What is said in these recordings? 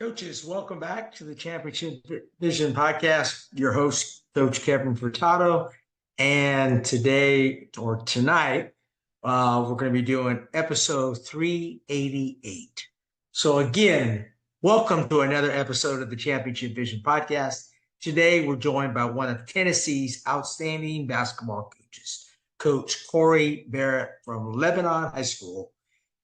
Coaches, welcome back to the Championship Vision Podcast. Your host, Coach Kevin Furtado. And tonight, we're going to be doing episode 388. So again, welcome to another episode of the Championship Vision Podcast. Today, we're joined by one of Tennessee's outstanding basketball coaches, Coach Cory Barrett from Lebanon High School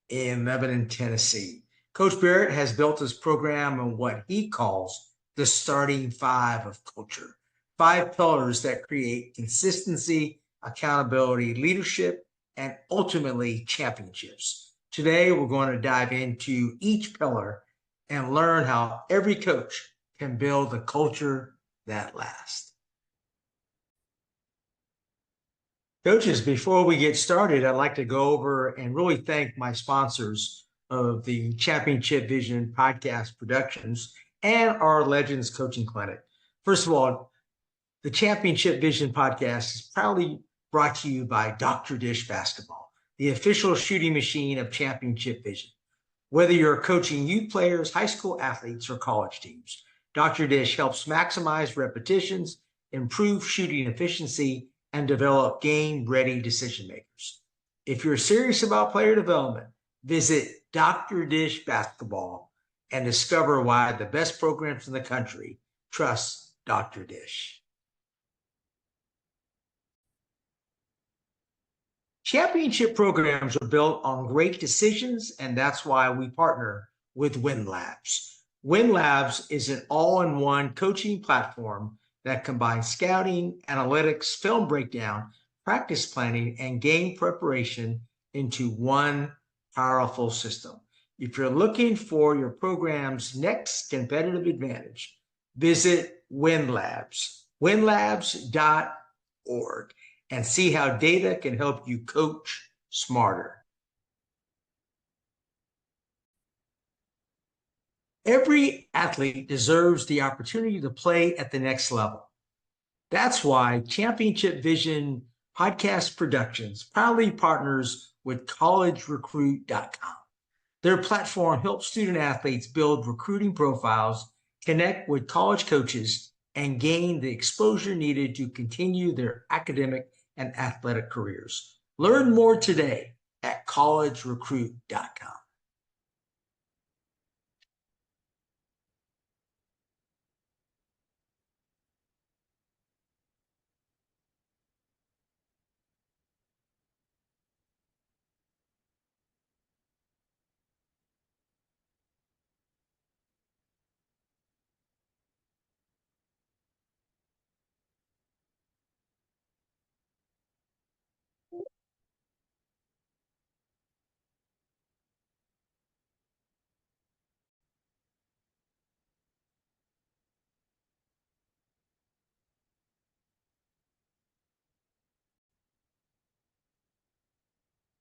in Lebanon, Tennessee. Coach Barrett has built his program on what he calls the starting five of culture, 5 pillars that create consistency, accountability, leadership, and ultimately championships. Today, we're going to dive into each pillar and learn how every coach can build a culture that lasts. Coaches, before we get started, I'd like to go over and really thank my sponsors of the Championship Vision Podcast Productions and our Legends Coaching Clinic. First of all, the Championship Vision Podcast is proudly brought to you by Dr. Dish Basketball, the official shooting machine of Championship Vision. Whether you're coaching youth players, high school athletes, or college teams, Dr. Dish helps maximize repetitions, improve shooting efficiency, and develop game-ready decision makers. If you're serious about player development, visit Dr. Dish Basketball and discover why the best programs in the country trust Dr. Dish. Championship programs are built on great decisions, and that's why we partner with WinLabs. WinLabs is an all-in-one coaching platform that combines scouting, analytics, film breakdown, practice planning, and game preparation into one powerful system. If you're looking for your program's next competitive advantage, visit WinLabs, winlabs.org, and see how data can help you coach smarter. Every athlete deserves the opportunity to play at the next level. That's why Championship Vision Podcast Productions proudly partners with collegerecruit.com. Their platform helps student athletes build recruiting profiles, connect with college coaches, and gain the exposure needed to continue their academic and athletic careers. Learn more today at collegerecruit.com.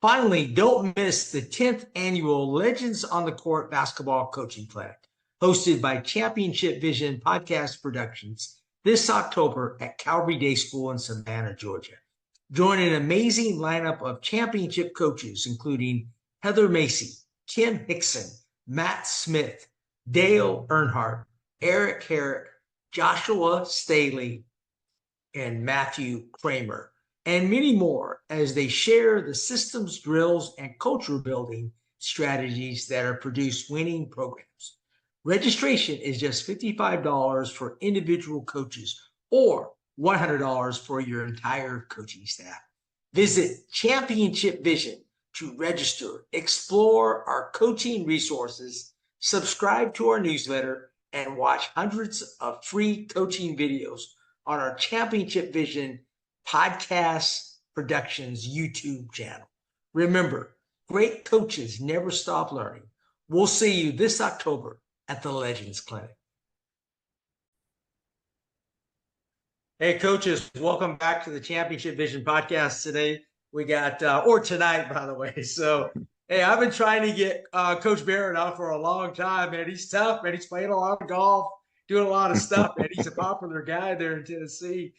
Finally, don't miss the 10th annual Legends on the Court Basketball Coaching Clinic, hosted by Championship Vision Podcast Productions this October at Calvary Day School in Savannah, Georgia. Join an amazing lineup of championship coaches, including Heather Macy, Kim Hickson, Matt Smith, Dale Earnhardt, Eric Herrick, Joshua Staley, and Matthew Kramer, and many more as they share the systems, drills, and culture building strategies that are produced winning programs. Registration is just $55 for individual coaches or $100 for your entire coaching staff. Visit Championship Vision to register, explore our coaching resources, subscribe to our newsletter, and watch hundreds of free coaching videos on our Championship Vision Podcast Productions YouTube channel. Remember, great coaches never stop learning. We'll see you this October at the Legends Clinic. Hey, coaches, welcome back to the Championship Vision Podcast today. We got, or tonight, by the way. So, hey, I've been trying to get Coach Barrett out for a long time, man. He's tough, man. He's playing a lot of golf, doing a lot of stuff, man. He's a popular guy there in Tennessee.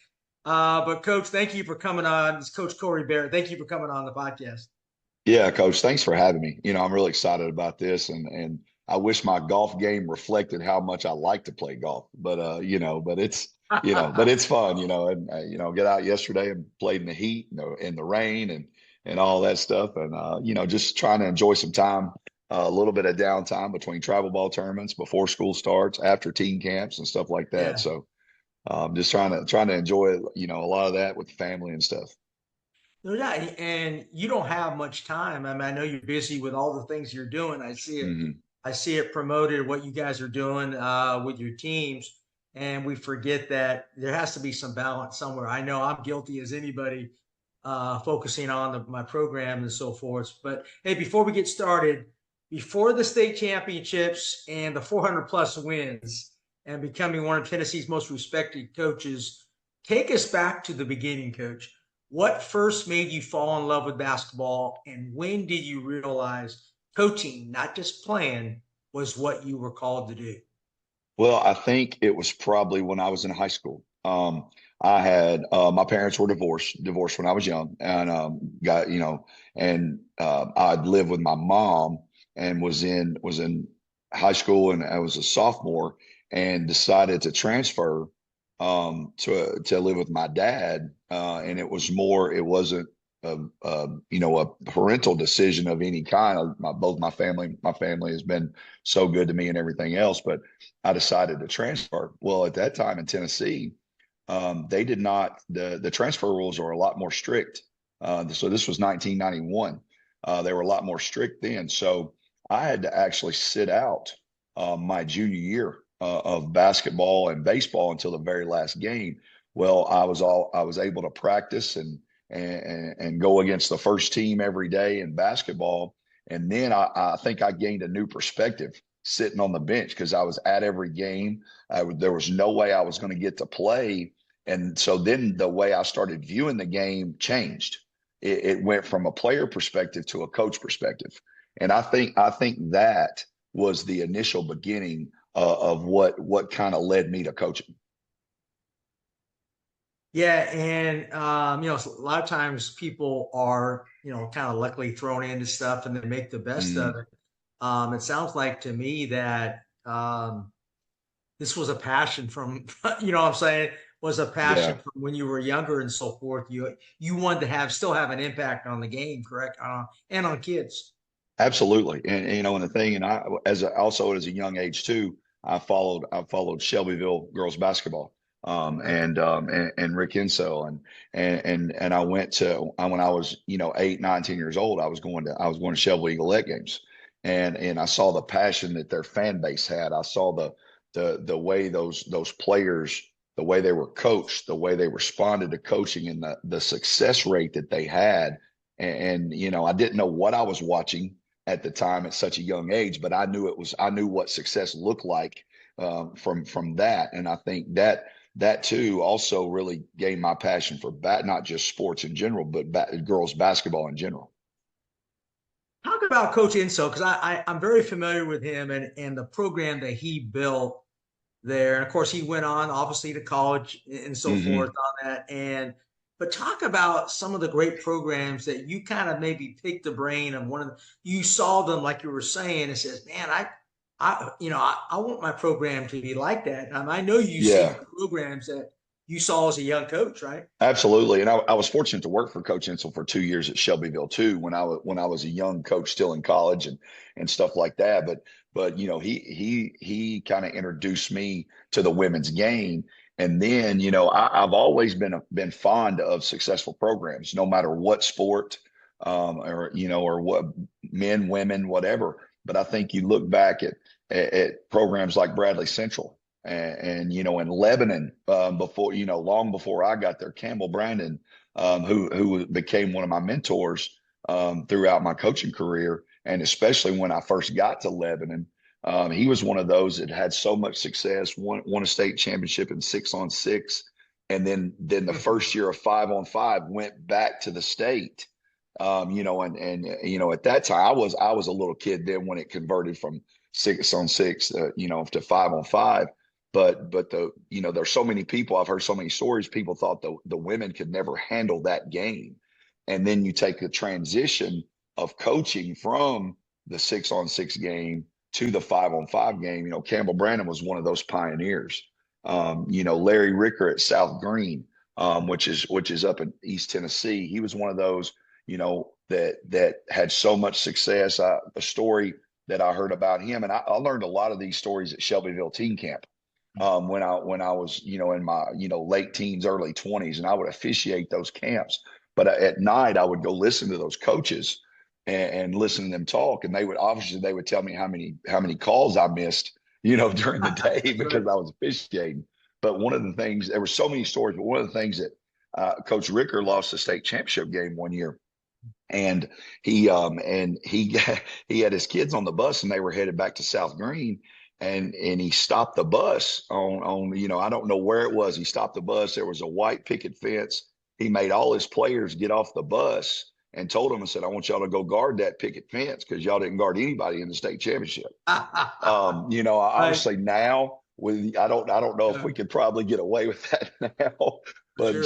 But Coach, thank you for coming on. It's Coach Cory Barrett. Thank you for coming on the podcast. Yeah, Coach, thanks for having me. I'm really excited about this, and I wish my golf game reflected how much I like to play golf, but but it's fun, and get out yesterday and played in the heat, in the rain and all that stuff. And, just trying to enjoy some time, a little bit of downtime between travel ball tournaments, before school starts, after teen camps and stuff like that. Yeah. So, just trying to enjoy, a lot of that with the family and stuff. No doubt. And you don't have much time. I mean, I know you're busy with all the things you're doing. I see it. Hmm. I see it promoted what you guys are doing with your teams, and we forget that there has to be some balance somewhere. I know I'm guilty as anybody, focusing on my program and so forth. But hey, before we get started, before the state championships and the 400 plus wins and becoming one of Tennessee's most respected coaches, take us back to the beginning, Coach. What first made you fall in love with basketball, and when did you realize coaching, not just playing, was what you were called to do? Well, I think it was probably when I was in high school. I had my parents were divorced when I was young, and got and I'd lived with my mom and was in high school, and I was a sophomore, and decided to transfer to live with my dad, and it wasn't a parental decision of any kind. My family has been so good to me and everything else, but I decided to transfer. Well, at that time in Tennessee, they did not, the transfer rules are a lot more strict. So this was 1991. They were a lot more strict then. So I had to actually sit out my junior year of basketball and baseball until the very last game. Well, I was able to practice and go against the first team every day in basketball. And then I think I gained a new perspective sitting on the bench because I was at every game. There was no way I was going to get to play. And so then the way I started viewing the game changed. It went from a player perspective to a coach perspective. And I think that was the initial beginning of what kind of led me to coaching. Yeah, and a lot of times people are, kind of luckily thrown into stuff and they make the best of Hmm. it. It sounds like to me that this was a passion from, what I'm saying, was a passion Yeah. from when you were younger and so forth. You wanted to still have an impact on the game, correct? And on kids. Absolutely, and the thing, and also as a young age too, I followed Shelbyville girls basketball, Right. and Rick Insell, and I went to when I was 8, 9, 10 years old, I was going to Shelbyville Eaglet games, and I saw the passion that their fan base had. I saw the way those players, the way they were coached, the way they responded to coaching, and the success rate that they had, and I didn't know what I was watching at the time at such a young age, but I knew what success looked like, from that, and I think that too also really gained my passion for not just sports in general, but girls basketball in general. Talk about Coach Inso, because I'm very familiar with him and the program that he built there. And of course, he went on obviously to college and so forth Hmm. on that. But talk about some of the great programs that you kind of maybe picked the brain of one of you saw them, like you were saying, and says, man, I want my program to be like that. I know you see Yeah. programs that you saw as a young coach, right? Absolutely, and I was fortunate to work for Coach Insell for 2 years at Shelbyville too, when I was a young coach still in college and stuff like that. But he kind of introduced me to the women's game, and then I've always been fond of successful programs, no matter what sport, or what, men, women, whatever. But I think you look back at programs like Bradley Central and in Lebanon, long before I got there, Campbell Brandon, who became one of my mentors throughout my coaching career, and especially when I first got to Lebanon, he was one of those that had so much success, won a state championship in 6-on-6, and then the first year of 5-on-5 went back to the state. And at that time I was a little kid then when it converted from 6-on-6, to 5-on-5. But there's so many people, I've heard so many stories, people thought the women could never handle that game. And then you take the transition of coaching from the 6-on-6 game to the 5-on-5 game. Campbell Brandon was one of those pioneers. Larry Ricker at South Green, which is up in East Tennessee. He was one of those, that had so much success. A story that I heard about him, and I learned a lot of these stories at Shelbyville Teen Camp. When I was, in my, late teens, early 20s, and I would officiate those camps. But at night, I would go listen to those coaches and listen to them talk. And they would tell me how many calls I missed, during the day because I was officiating. But one of the things, there were so many stories, but one of the things that Coach Ricker lost the state championship game one year. And he he had his kids on the bus, and they were headed back to South Green. And he stopped the bus on I don't know where it was. He stopped the bus. There was a white picket fence. He made all his players get off the bus and told them, and said, "I want y'all to go guard that picket fence because y'all didn't guard anybody in the state championship." Obviously now I don't know if we could probably get away with that now, but Sure.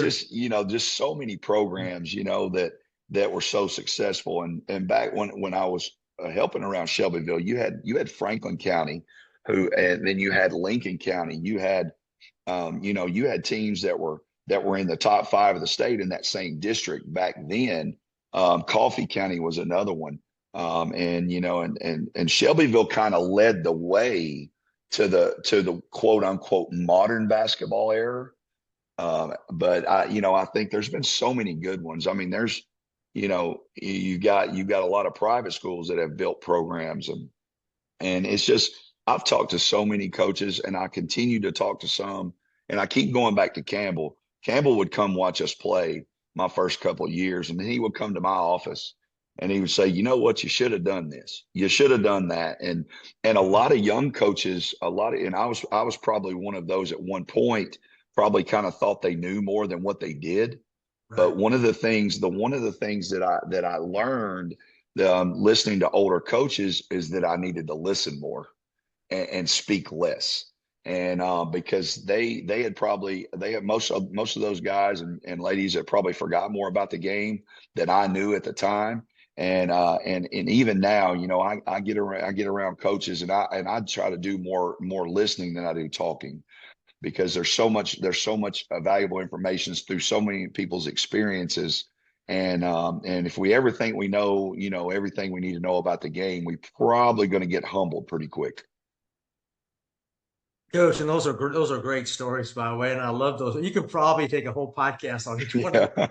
just so many programs, that were so successful. And back when I was helping around Shelbyville, you had Franklin County, and then you had Lincoln County. You had you had teams that were in the top 5 of the state in that same district back then. Coffee County was another one. And Shelbyville kind of led the way to the quote unquote modern basketball era. But I think there's been so many good ones. I mean, there's, you got a lot of private schools that have built programs, and it's just, I've talked to so many coaches, and I continue to talk to some, and I keep going back to Campbell. Campbell would come watch us play my first couple of years, and then he would come to my office and he would say, "You know what? You should have done this. You should have done that." And a lot of young coaches, and I was probably one of those at one point, probably kind of thought they knew more than what they did. Right. But one of the things that I learned listening to older coaches is that I needed to listen more and speak less. And because they had most of those guys and ladies that probably forgot more about the game than I knew at the time. And even now, I get around coaches, and I try to do more listening than I do talking, because there's so much valuable information through so many people's experiences. And if we ever think we know, everything we need to know about the game, we're probably going to get humbled pretty quick. Coach, and those are great stories, by the way, and I love those. You could probably take a whole podcast on each one of them.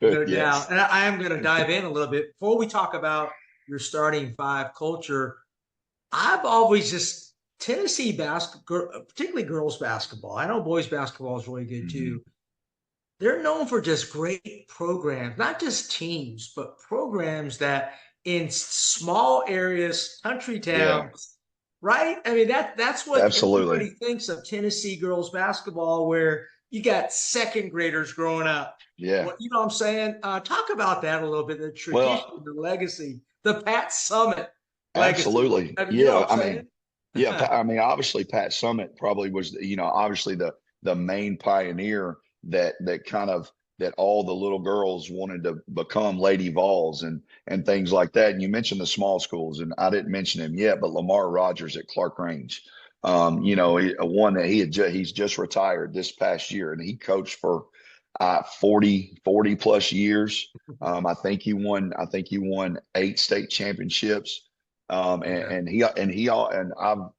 No doubt. And I am going to dive in a little bit before we talk about your starting 5 culture. I've always just Tennessee basketball, particularly girls basketball. I know boys basketball is really good too. They're known for just great programs, not just teams, but programs that in small areas, country towns. Right? I mean, that's what everybody thinks of Tennessee girls basketball, where you got second graders growing up. Yeah. Well, you know what I'm saying? Talk about that a little bit, the tradition, the legacy, the Pat Summitt legacy. Absolutely. I mean, obviously Pat Summitt probably was, obviously the main pioneer that all the little girls wanted to become Lady Vols and things like that. And you mentioned the small schools, and I didn't mention him yet, but Lamar Rogers at Clark Range, one that he's just retired this past year, and he coached for 40 plus years. I think he won 8 state championships. And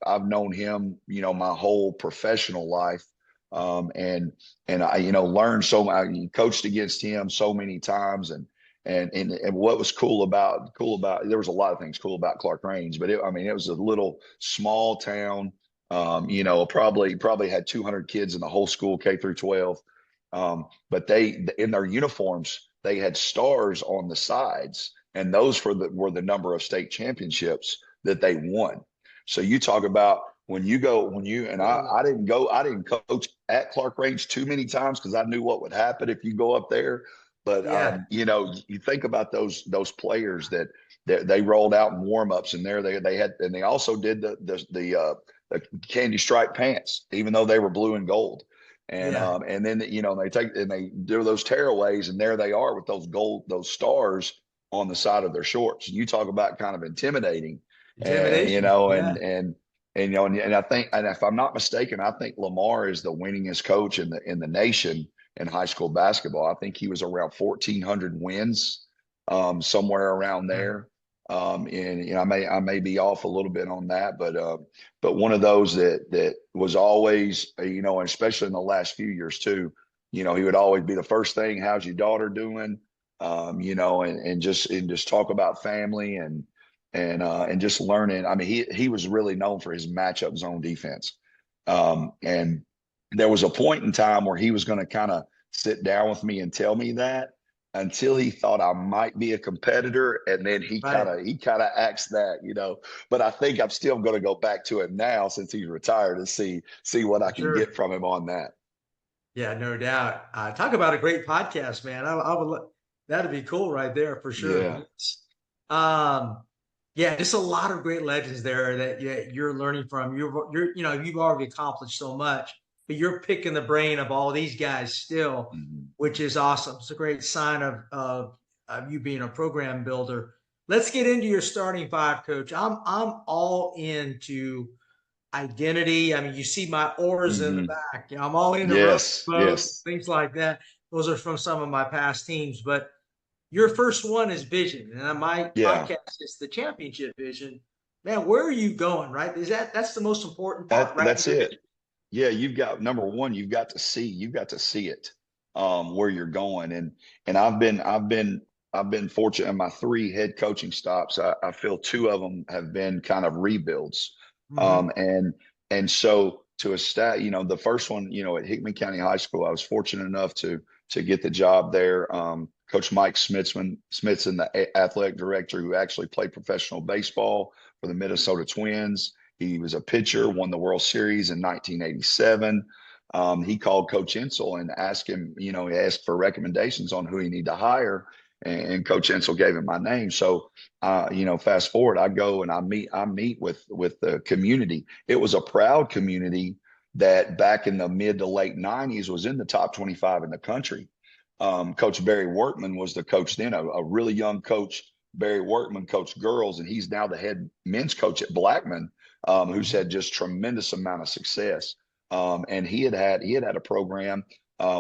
I've known him, my whole professional life. And I, learned I coached against him so many times, and what was cool about there was a lot of things cool about Clark Range, but it was a little small town, probably had 200 kids in the whole school, K through 12. But in their uniforms, they had stars on the sides, and those were the number of state championships that they won. So you talk about I didn't coach at Clark Range too many times because I knew what would happen if you go up there. But you think about those players that they rolled out in warmups, and they also did the candy striped pants, even though they were blue and gold. And then they do those tearaways, and there they are with those stars on the side of their shorts. And you talk about kind of intimidating. and Intimidation. Yeah. and I think, and if I'm not mistaken, I think Lamar is the winningest coach in the nation in high school basketball. I think he was around 1,400 wins, somewhere around there. And I may be off a little bit on that, but one of those that was always, and especially in the last few years too, he would always be the first thing, how's your daughter doing? And just talk about family and just learning. I mean, he was really known for his matchup zone defense. And there was a point in time where he was going to kind of sit down with me and tell me that, until he thought I might be a competitor, and then he kind Right. of axed that. But I think I'm still going to go back to him now since he's retired and see what I can get Sure. from him on that. Yeah, no doubt. Talk about a great podcast, man. I would that'd be cool right there for sure. Yeah. Um, yeah, there's a lot of great legends there that you're learning from. You've already accomplished so much, but you're picking the brain of all these guys still, Mhm. which is awesome. It's a great sign of you being a program builder. Let's get into your starting five, coach. I'm all into identity. I mean, you see my oars in the Mhm. back. I'm all into rope Yes. boats, Yes. things like that. Those are from some of my past teams. But your first one is vision, and on my Yeah. podcast is the championship vision. Man, where are you going? Right? That's the most important part, right? That's it. Yeah, you've got number one, you've got to see it, where you're going. And I've been fortunate in my three head coaching stops. I feel two of them have been kind of rebuilds. Mm-hmm. And so to a stat, the first one, at Hickman County High School, I was fortunate enough to get the job there. Coach Mike Smithson, the athletic director who actually played professional baseball for the Minnesota Twins. He was a pitcher, won the World Series in 1987. He called Coach Insel and asked him, he asked for recommendations on who he needed to hire. And Coach Insel gave him my name. So, fast forward, I go and I meet with the community. It was a proud community that back in the mid to late 90s was in the top 25 in the country. Coach Barry Workman was the coach then, a really young coach. Barry Workman coached girls, and he's now the head men's coach at Blackman, who's Mm-hmm. had just tremendous amount of success. And he had a program,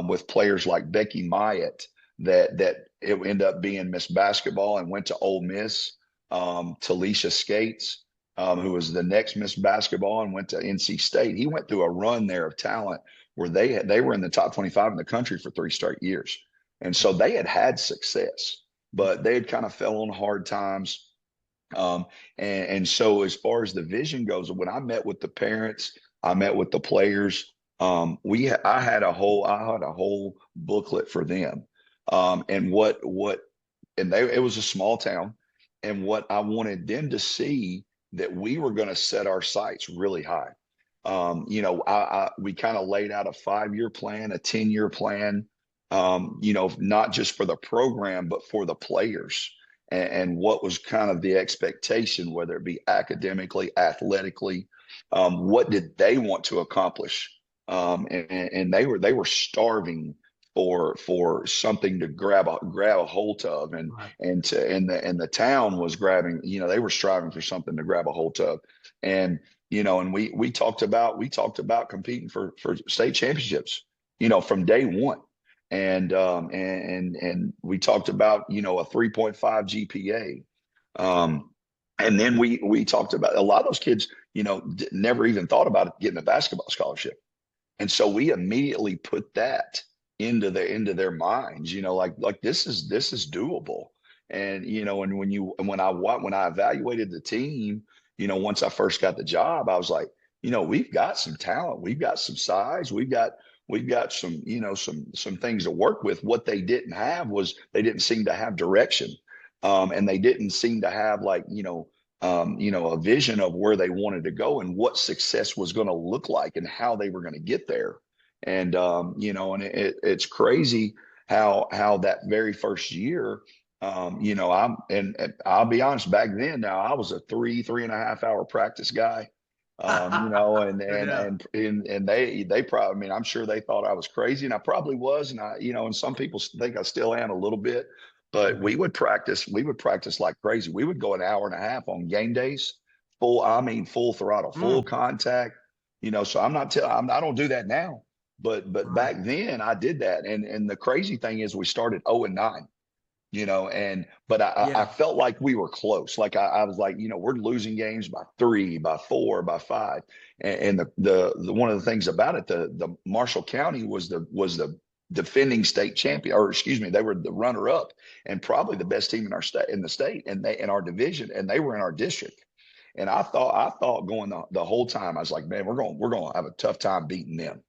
with players like Becky Myatt that it ended up being Miss Basketball and went to Ole Miss. Talisha Skates, who was the next Miss Basketball and went to NC State. He went through a run there of talent where they were in the top 25 in the country for 3 straight years. And so they had success, but they had kind of fell on hard times. And so as far as the vision goes, when I met with the parents, I met with the players. I had a whole booklet for them. It was a small town, and what I wanted them to see, that we were going to set our sights really high. We kind of laid out a 5-year plan, a 10-year plan, not just for the program, but for the players, and what was kind of the expectation, whether it be academically, athletically, what did they want to accomplish? And they were starving for something to grab a hold of, and Right. the town was grabbing, they were striving for something to grab a hold of. And we talked about competing for state championships, from day one. And we talked about, a 3.5 GPA. And then we talked about a lot of those kids, never even thought about getting a basketball scholarship. And so we immediately put that into their minds, like this is doable. And when I evaluated the team, once I first got the job, I was like, we've got some talent, we've got some size, we've got some, some things to work with. What they didn't have was they didn't seem to have direction. And they didn't seem to have, like, a vision of where they wanted to go and what success was going to look like and how they were going to get there. And it's crazy how that very first year, and I'll be honest, back then, now I was a 3.5 hour practice guy. And No and doubt. and and they probably, I mean, I'm sure they thought I was crazy, and I probably was, and some people think I still am a little bit. But Mhm. we would practice like crazy. We would go an hour and a half on game days full throttle, full Mm, contact, so I don't do that now, but right. back then I did that. And the crazy thing is we started 0-9, but I Yeah. felt like we were close. Like I was like, we're losing games by 3, by 4, by 5. And the one of the things about it, the Marshall County was the defending state champion, or excuse me, they were the runner up and probably the best team in our state, in the state, and they in our division, and they were in our district. And I thought going the whole time, I was like, man, we're going to have a tough time beating them.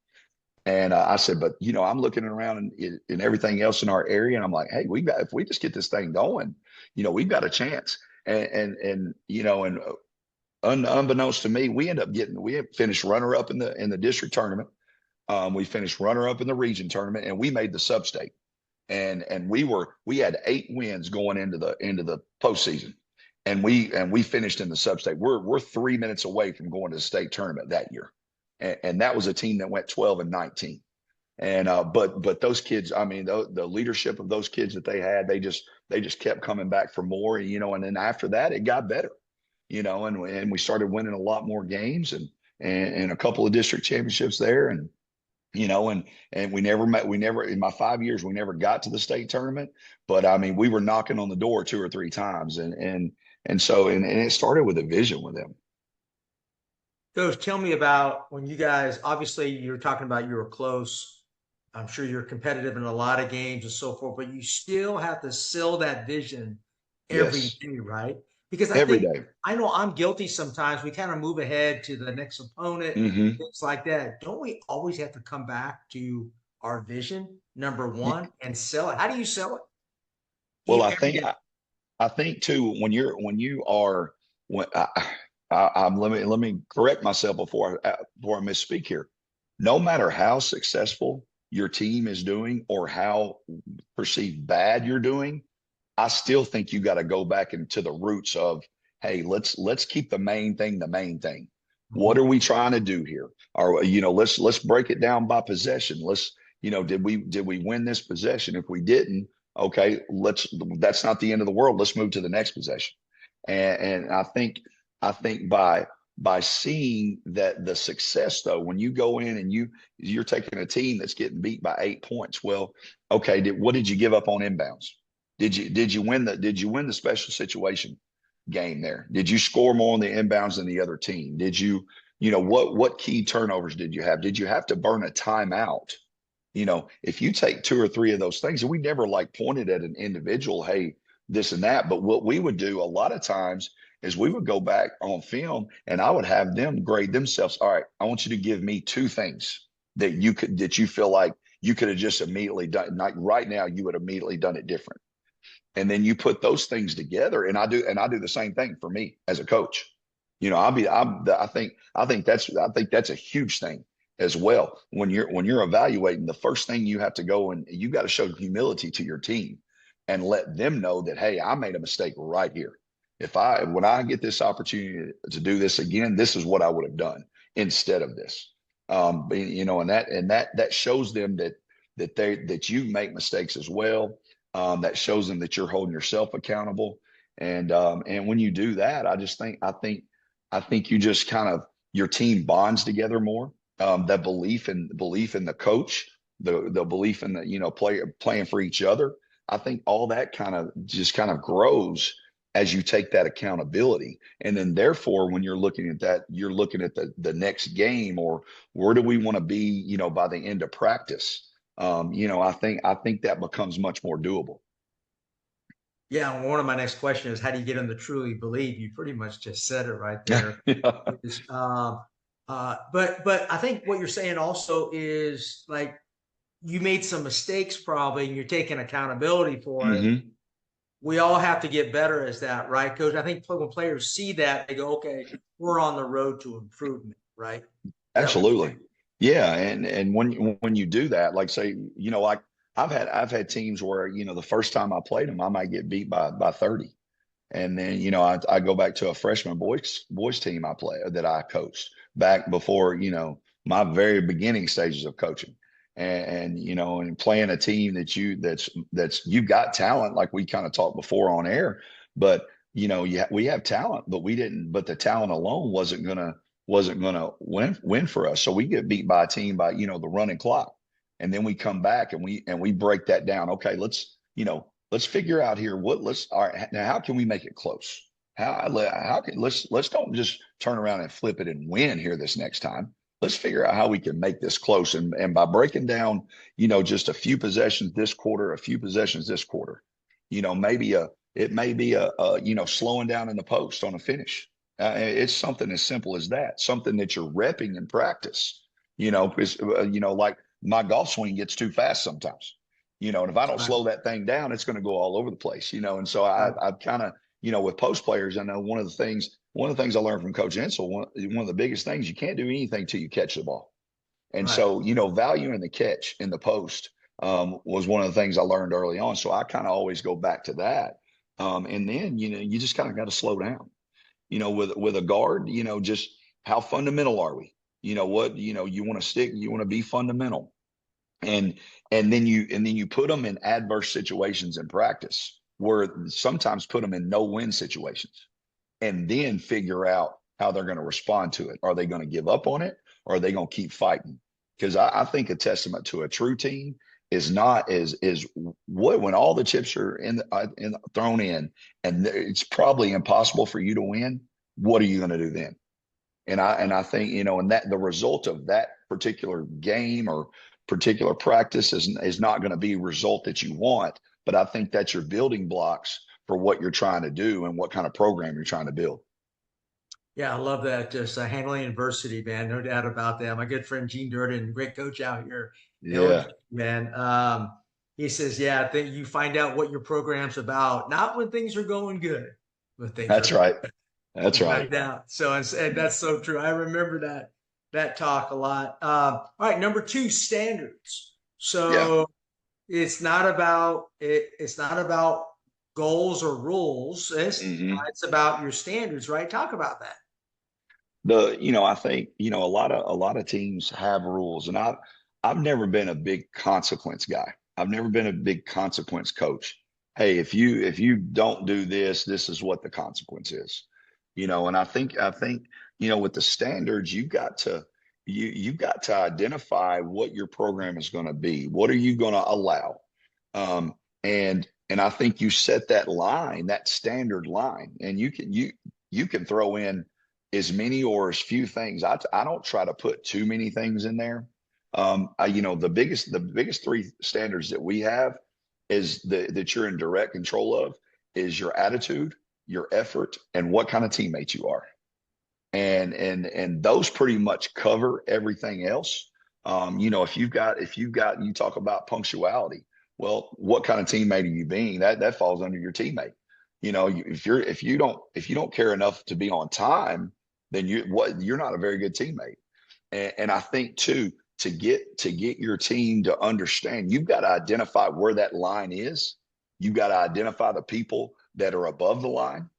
And I said, but I'm looking around and everything else in our area, and I'm like, hey, if we just get this thing going, we've got a chance. And unbeknownst to me, we had finished runner up in the district tournament. We finished runner up in the region tournament, and we made the sub state. And we had 8 wins going into the postseason, and we finished in the sub state. We're 3 minutes away from going to the state tournament that year, and that was a team that went 12-19. And but those kids, I mean, the leadership of those kids that they had, they just kept coming back for more, and then after that it got better, and we started winning a lot more games, and a couple of district championships there. And we never in my 5 years we never got to the state tournament, but I mean we were knocking on the door 2 or 3 times, and it started with a vision with them. Coach, tell me about when you guys, obviously you're talking about you were close. I'm sure you're competitive in a lot of games and so forth, but you still have to sell that vision every Yes, day, right? Because I every think day. I know I'm guilty sometimes. We kind of move ahead to the next opponent, Mm-hmm. things like that. Don't we always have to come back to our vision, number one, and sell it? How do you sell Well, it I every think day? I think too when you are when I'm let me correct myself before I misspeak here. No matter how successful your team is doing or how perceived bad you're doing, I still think you got to go back into the roots of, hey, let's keep the main thing the main thing. What Mhm. are we trying to do here? Or let's break it down by possession. Did we win this possession? If we didn't, okay, that's not the end of the world. Let's move to the next possession. And I think by seeing that the success though, when you go in and you're taking a team that's getting beat by 8 points, well, okay, what did you give up on inbounds? Did you win the special situation game there? Did you score more on the inbounds than the other team? What key turnovers did you have? Did you have to burn a timeout? If you take 2 or 3 of those things, and we never like pointed at an individual, hey, this and that, but what we would do a lot of times is we would go back on film and I would have them grade themselves. All right, I want you to give me 2 things that you feel like you could have just immediately done. Like right now, you would have immediately done it different. And then you put those things together, and I do the same thing for me as a coach. I think that's a huge thing as well. When you're evaluating, the first thing you have to go and you got to show humility to your team and let them know that, hey, I made a mistake right here. When I get this opportunity to do this again, this is what I would have done instead of this. And that shows them that you make mistakes as well. That shows them that you're holding yourself accountable. And when you do that, I think you just kind of your team bonds together more. That belief in the coach, the belief in the playing for each other. I think all that kind of grows as you take that accountability. And then therefore, when you're looking at that, you're looking at the next game, or where do we want to be, by the end of practice. I think that becomes much more doable. Yeah, and one of my next questions is how do you get them to truly believe? You pretty much just said it right Yeah. there. Is, but I think what you're saying also is like you made some mistakes probably, and you're taking accountability for it. Hmm. We all have to get better as that, right, Coach? I think when players see that, they go, okay, we're on the road to improvement, right? Is that what you're Absolutely. saying? Yeah. And when you do that, like say, like I've had teams where, the first time I played them, I might get beat by 30. And then, I go back to a freshman boys team that I coached back before, my very beginning stages of coaching. And playing a team that's you've got talent, like we kind of talked before on air, but we have talent, but we didn't. But the talent alone wasn't gonna win for us. So we get beat by a team by the running clock, and then we come back and we break that down. Okay, let's figure out here all right, now how can we make it close? How can let's don't just turn around and flip it and win here this next time. Let's figure out how we can make this close. And by breaking down, just a few possessions this quarter, a few possessions this quarter, maybe it may be slowing down in the post on a finish. It's something as simple as that, something that you're repping in practice, because, like my golf swing gets too fast sometimes, and if I don't slow that thing down, it's going to go all over the place, and so I've kind of, with post players, I know one of the things I learned from Coach Insel, one of the biggest things, you can't do anything till you catch the ball. And so, valuing the catch in the post was one of the things I learned early on. So I kind of always go back to that. And then, you just kind of got to slow down, with a guard, just how fundamental are we? You want to stick, you want to be fundamental. And then you put them in adverse situations in practice, where sometimes put them in no-win situations, and then figure out how they're going to respond to it. Are they going to give up on it, or are they going to keep fighting? Because I think a testament to a true team is what, when all the chips are thrown in, and it's probably impossible for you to win. What are you going to do then? And I think, and that the result of that particular game or particular practice is not going to be a result that you want. But I think that's your building blocks for what you're trying to do and what kind of program you're trying to build. Yeah, I love that. Just handling adversity, man. No doubt about that. My good friend Gene Durden, great coach out here, Yeah, man. He says, yeah, I think you find out what your program's about, not when things are going good, when things are that's right. That's you right. find out. So, and that's so true. I remember that talk a lot. All right, number two, standards. Yeah. So it's not about goals or rules. hmm It's about your standards, right? Talk about that. I think, a lot of teams have rules, and I've never been a big consequence guy. I've never been a big consequence coach. Hey, if you don't do this, this is what the consequence is. And I think, with the standards, you've got to identify what your program is going to be. What are you going to allow? And I think you set that line, that standard line, and you can throw in as many or as few things. I don't try to put too many things in there. The biggest three standards that we have is that you're in direct control of is your attitude, your effort, and what kind of teammate you are. And those pretty much cover everything else. If you talk about punctuality, well, what kind of teammate are you being? That falls under your teammate. If you don't care enough to be on time, then you're not a very good teammate. And I think too, to get your team to understand, you've got to identify where that line is. You've got to identify the people that are above the line.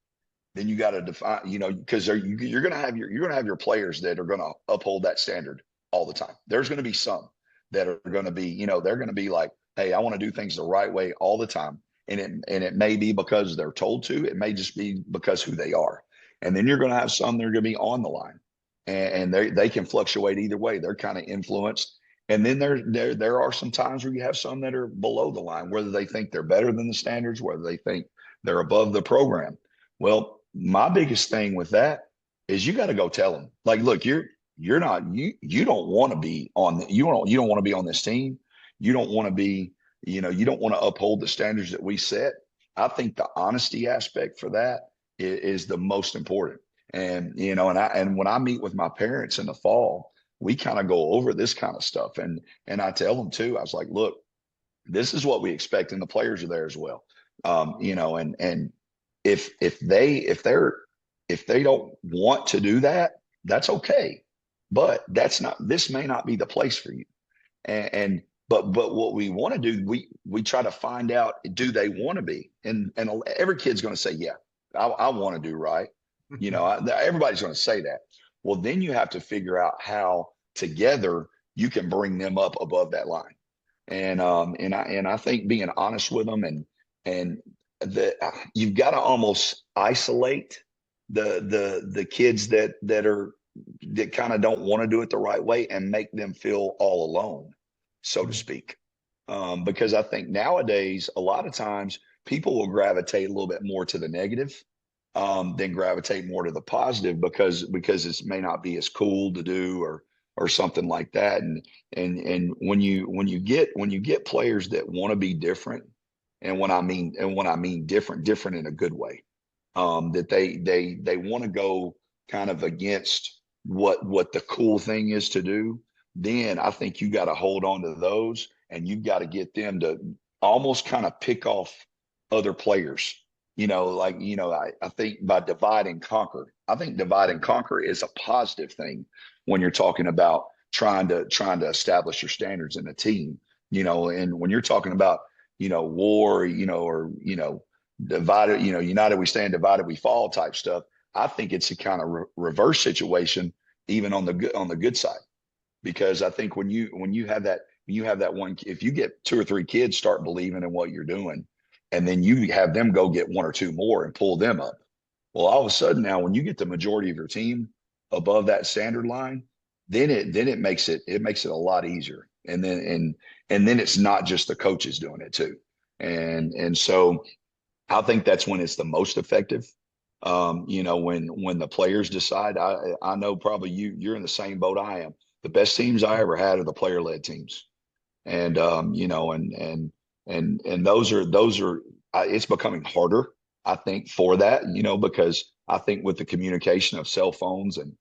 Then you got to define, because you're going to have your players that are going to uphold that standard all the time. There's going to be some that are going to be, they're going to be like, hey, I want to do things the right way all the time. And it may be because they're told to. It may just be because who they are. And then you're going to have some that are going to be on the line, and they can fluctuate either way. They're kind of influenced. And then there are some times where you have some that are below the line, whether they think they're better than the standards, whether they think they're above the program. Well, my biggest thing with that is you got to go tell them, like, look, you don't want to be you don't want to be on this team. You don't want to be, you don't want to uphold the standards that we set. I think the honesty aspect for that is the most important. And and when I meet with my parents in the fall, we kind of go over this kind of stuff, and I tell them too. I was like, look, this is what we expect, and the players are there as well. And if they don't want to do that, that's okay. But this may not be the place for you. But what we want to do, we try to find out, do they want to be? And every kid's going to say, yeah, I want to do right. Everybody's going to say that. Well, then you have to figure out how together you can bring them up above that line. And I think being honest with them and you've got to almost isolate the kids that kind of don't want to do it the right way and make them feel all alone, so to speak. Because I think nowadays, a lot of times people will gravitate a little bit more to the negative, than gravitate more to the positive because it may not be as cool to do or something like that. And when you get players that want to be different, and when I mean different in a good way, that they want to go kind of against what the cool thing is to do, then I think you got to hold on to those, and you've got to get them to almost kind of pick off other players. I think by divide and conquer, I think divide and conquer is a positive thing when you're talking about trying to establish your standards in a team. And when you're talking about, war, or divided, united we stand, divided we fall type stuff. I think it's a kind of reverse situation, even on the good side, because I think when you have that one, if you get two or three kids start believing in what you're doing, and then you have them go get one or two more and pull them up, well, all of a sudden now, when you get the majority of your team above that standard line, then it makes it a lot easier, and then it's not just the coaches doing it too, and so I think that's when it's the most effective. When the players decide. I know probably you're in the same boat I am. The best teams I ever had are the player led teams, and those are it's becoming harder, I think, for that, because I think with the communication of cell phones and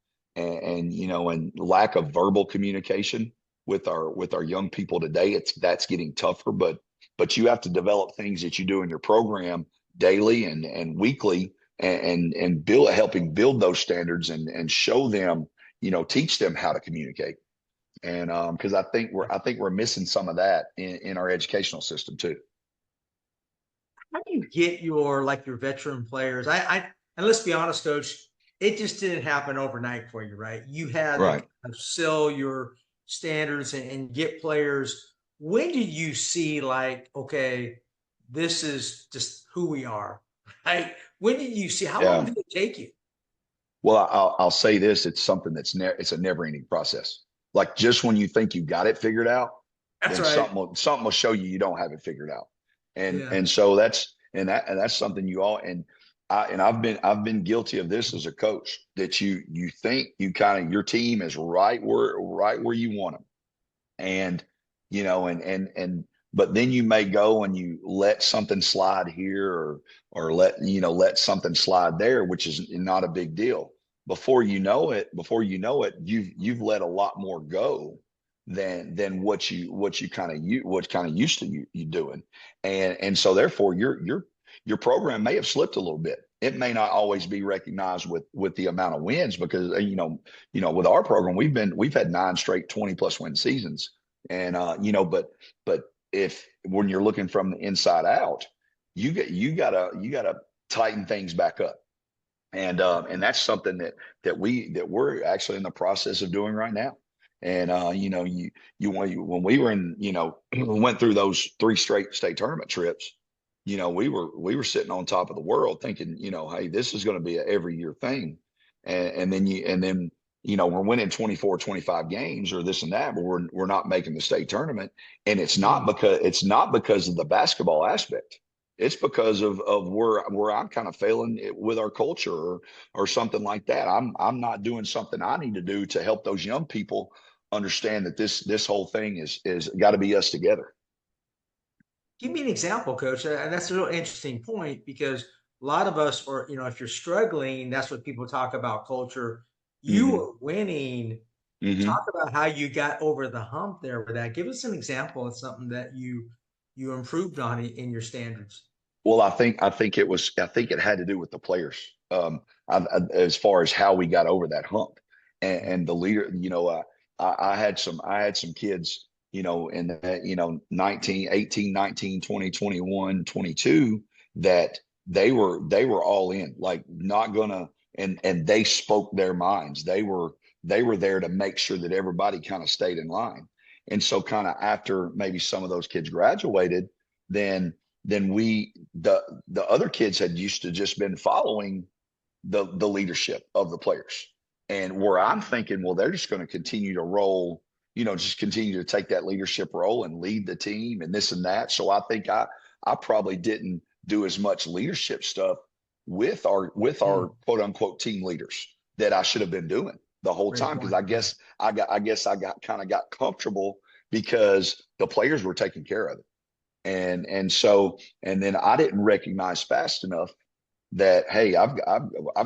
lack of verbal communication with our young people today, that's getting tougher. But you have to develop things that you do in your program daily and weekly, and helping build those standards and show them, teach them how to communicate. And because I think we're missing some of that in our educational system too. How do you get your veteran players? And let's be honest, coach, it just didn't happen overnight for you, right? You had to kind Right. of sell your standards and get players. When did you see okay, this is just who we are, right? When did you see? How long Yeah. did it take you? Well, I'll say this: it's something it's a never ending process. Like, just when you think you got it figured out, That's then right. something will show you don't have it figured out. And Yeah. and so that's something you all and I've been guilty of this as a coach, that you think your team is right where you want them, and but then you may go and you let something slide here, or let something slide there, which is not a big deal. Before you know it, you've let a lot more go than what kind of used to you doing. And so therefore your program may have slipped a little bit. It may not always be recognized with the amount of wins, because with our program, we've had 9 straight 20+ win seasons. And but if when you're looking from the inside out, you gotta tighten things back up. And that's something that we're actually in the process of doing right now. And when we were went through those 3 straight state tournament trips, we were sitting on top of the world, thinking, hey, this is going to be a every year thing. And then we're winning 24, 25 games or this and that, but we're not making the state tournament. And it's not because of the basketball aspect. It's because of where I'm kind of failing with our culture, or something like that. I'm not doing something I need to do to help those young people understand that this whole thing is got to be us together. Give me an example, coach. And that's a real interesting point, because a lot of us, or, if you're struggling, that's what people talk about culture. You Hmm. were winning. Hmm. Talk about how you got over the hump there with that. Give us an example of something that you improved on in your standards. Well, I think it had to do with the players, as far as how we got over that hump, and the leader. I had some kids, in the 19, 18, 19, 20, 21, 22, that they were all in, like, not gonna, and they spoke their minds. They were there to make sure that everybody kind of stayed in line. And so, kind of after maybe some of those kids graduated, then then the other kids had used to just been following the leadership of the players. And where I'm thinking, well, they're just going to continue to roll, just continue to take that leadership role and lead the team and this and that. So I think I probably didn't do as much leadership stuff with our quote unquote team leaders that I should have been doing the whole time. Because I got kind of got comfortable because the players were taking care of it. And then I didn't recognize fast enough that, hey, I've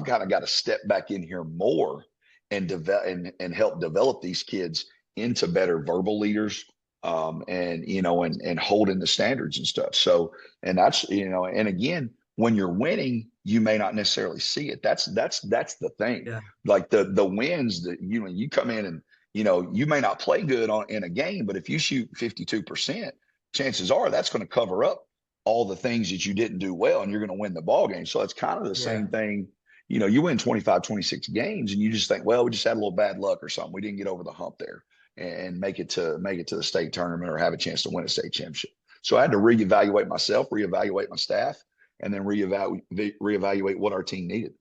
kind of got to step back in here more and develop and help develop these kids into better verbal leaders, and holding the standards and stuff. So, and that's, and again, when you're winning, you may not necessarily see it. That's the thing. Yeah. Like the wins that you come in and you may not play good in a game, but if you shoot 52%, chances are that's going to cover up all the things that you didn't do well, and you're going to win the ball game. So it's kind of the same thing. You win 25, 26 games and you just think, well, we just had a little bad luck or something. We didn't get over the hump there and make it to the state tournament or have a chance to win a state championship. So I had to reevaluate myself, reevaluate my staff, and then reevaluate what our team needed.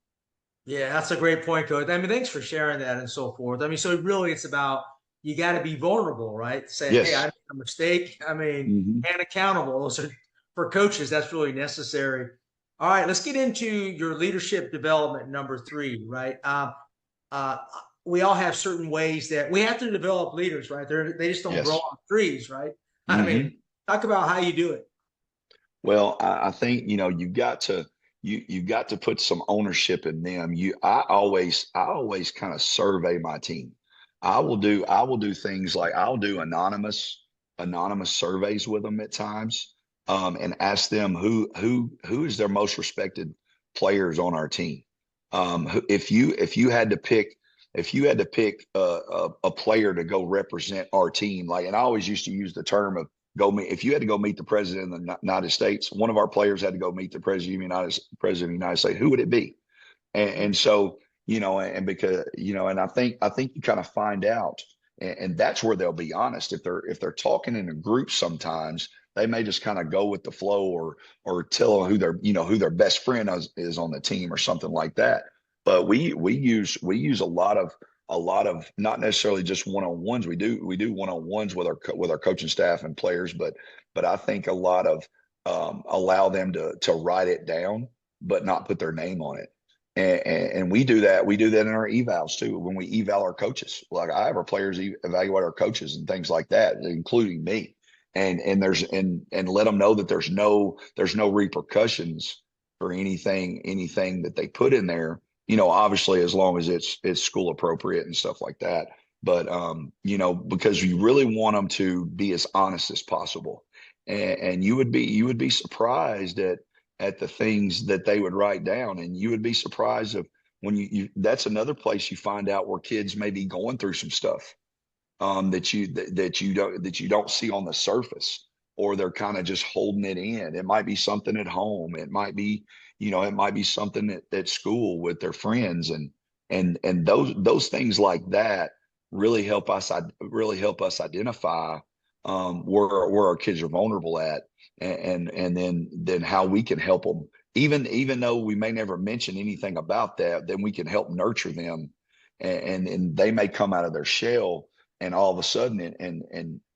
Yeah, that's a great point, Coach. I mean, thanks for sharing that and so forth. I mean, so really it's about, you got to be vulnerable, right? Say, Yes. hey, I made a mistake. I mean, and accountable. Those are, for coaches, that's really necessary. All right, let's get into your leadership development, number 3, right? We all have certain ways that we have to develop leaders, right? They just don't grow on trees, right? I mean, talk about how you do it. Well, I think, you've got to put some ownership in them. I always kind of survey my team. I will do things like I'll do anonymous surveys with them at times, and ask them who is their most respected players on our team. If you had to pick a player to go represent our team, like, and I always used to use the term of if you had to go meet the president of the United States, one of our players had to go meet the president of the United States, who would it be? And so, and because, and I think you kind of find out, and that's where they'll be honest. If they're talking in a group, sometimes they may just kind of go with the flow or tell who their best friend is on the team or something like that. But we use a lot of not necessarily just one-on-ones. We do one-on-ones with our coaching staff and players, but I think a lot of allow them to write it down, but not put their name on it. And we do that. We do that in our evals too. When we eval our coaches, like I have our players evaluate our coaches and things like that, including me, and let them know that there's no repercussions for anything that they put in there. Obviously, as long as it's school appropriate and stuff like that. But because you really want them to be as honest as possible, and you would be surprised at the things that they would write down, and you would be surprised of when you that's another place you find out where kids may be going through some stuff that you don't see on the surface, or they're kind of just holding it in. It might be something at home. It might be something at school with their friends, and those things like that really help us identify where our kids are vulnerable at, and then how we can help them. Even though we may never mention anything about that, then we can help nurture them, and they may come out of their shell, and all of a sudden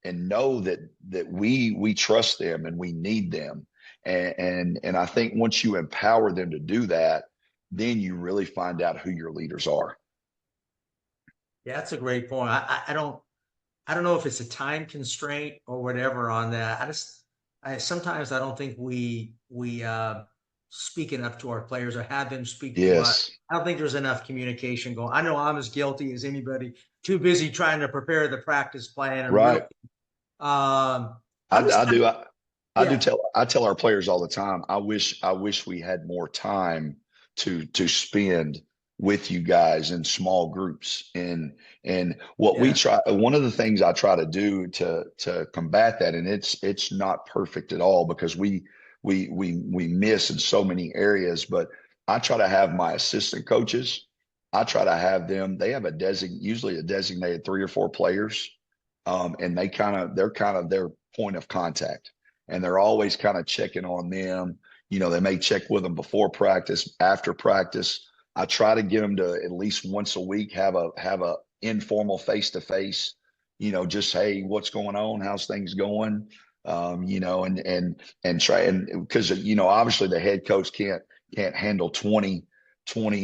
and know that we trust them and we need them. And I think once you empower them to do that, then you really find out who your leaders are. Yeah, that's a great point. I don't know if it's a time constraint or whatever on that. Sometimes I don't think we speak enough to our players or have them speak to us. I don't think there's enough communication going. I know I'm as guilty as anybody. Too busy trying to prepare the practice plan. And right. I tell our players all the time, I wish we had more time to spend with you guys in small groups. And what we try, one of the things I try to do to combat that, and it's not perfect at all because we miss in so many areas, but I try to have my assistant coaches, I try to have them, they have usually a designated 3 or 4 players. And they're kind of their point of contact. and they're always kind of checking on them. They may check with them before practice, after practice. I try to get them to at least once a week have a informal face to face. Just, hey, what's going on? How's things going? And try, and because obviously the head coach can't handle 20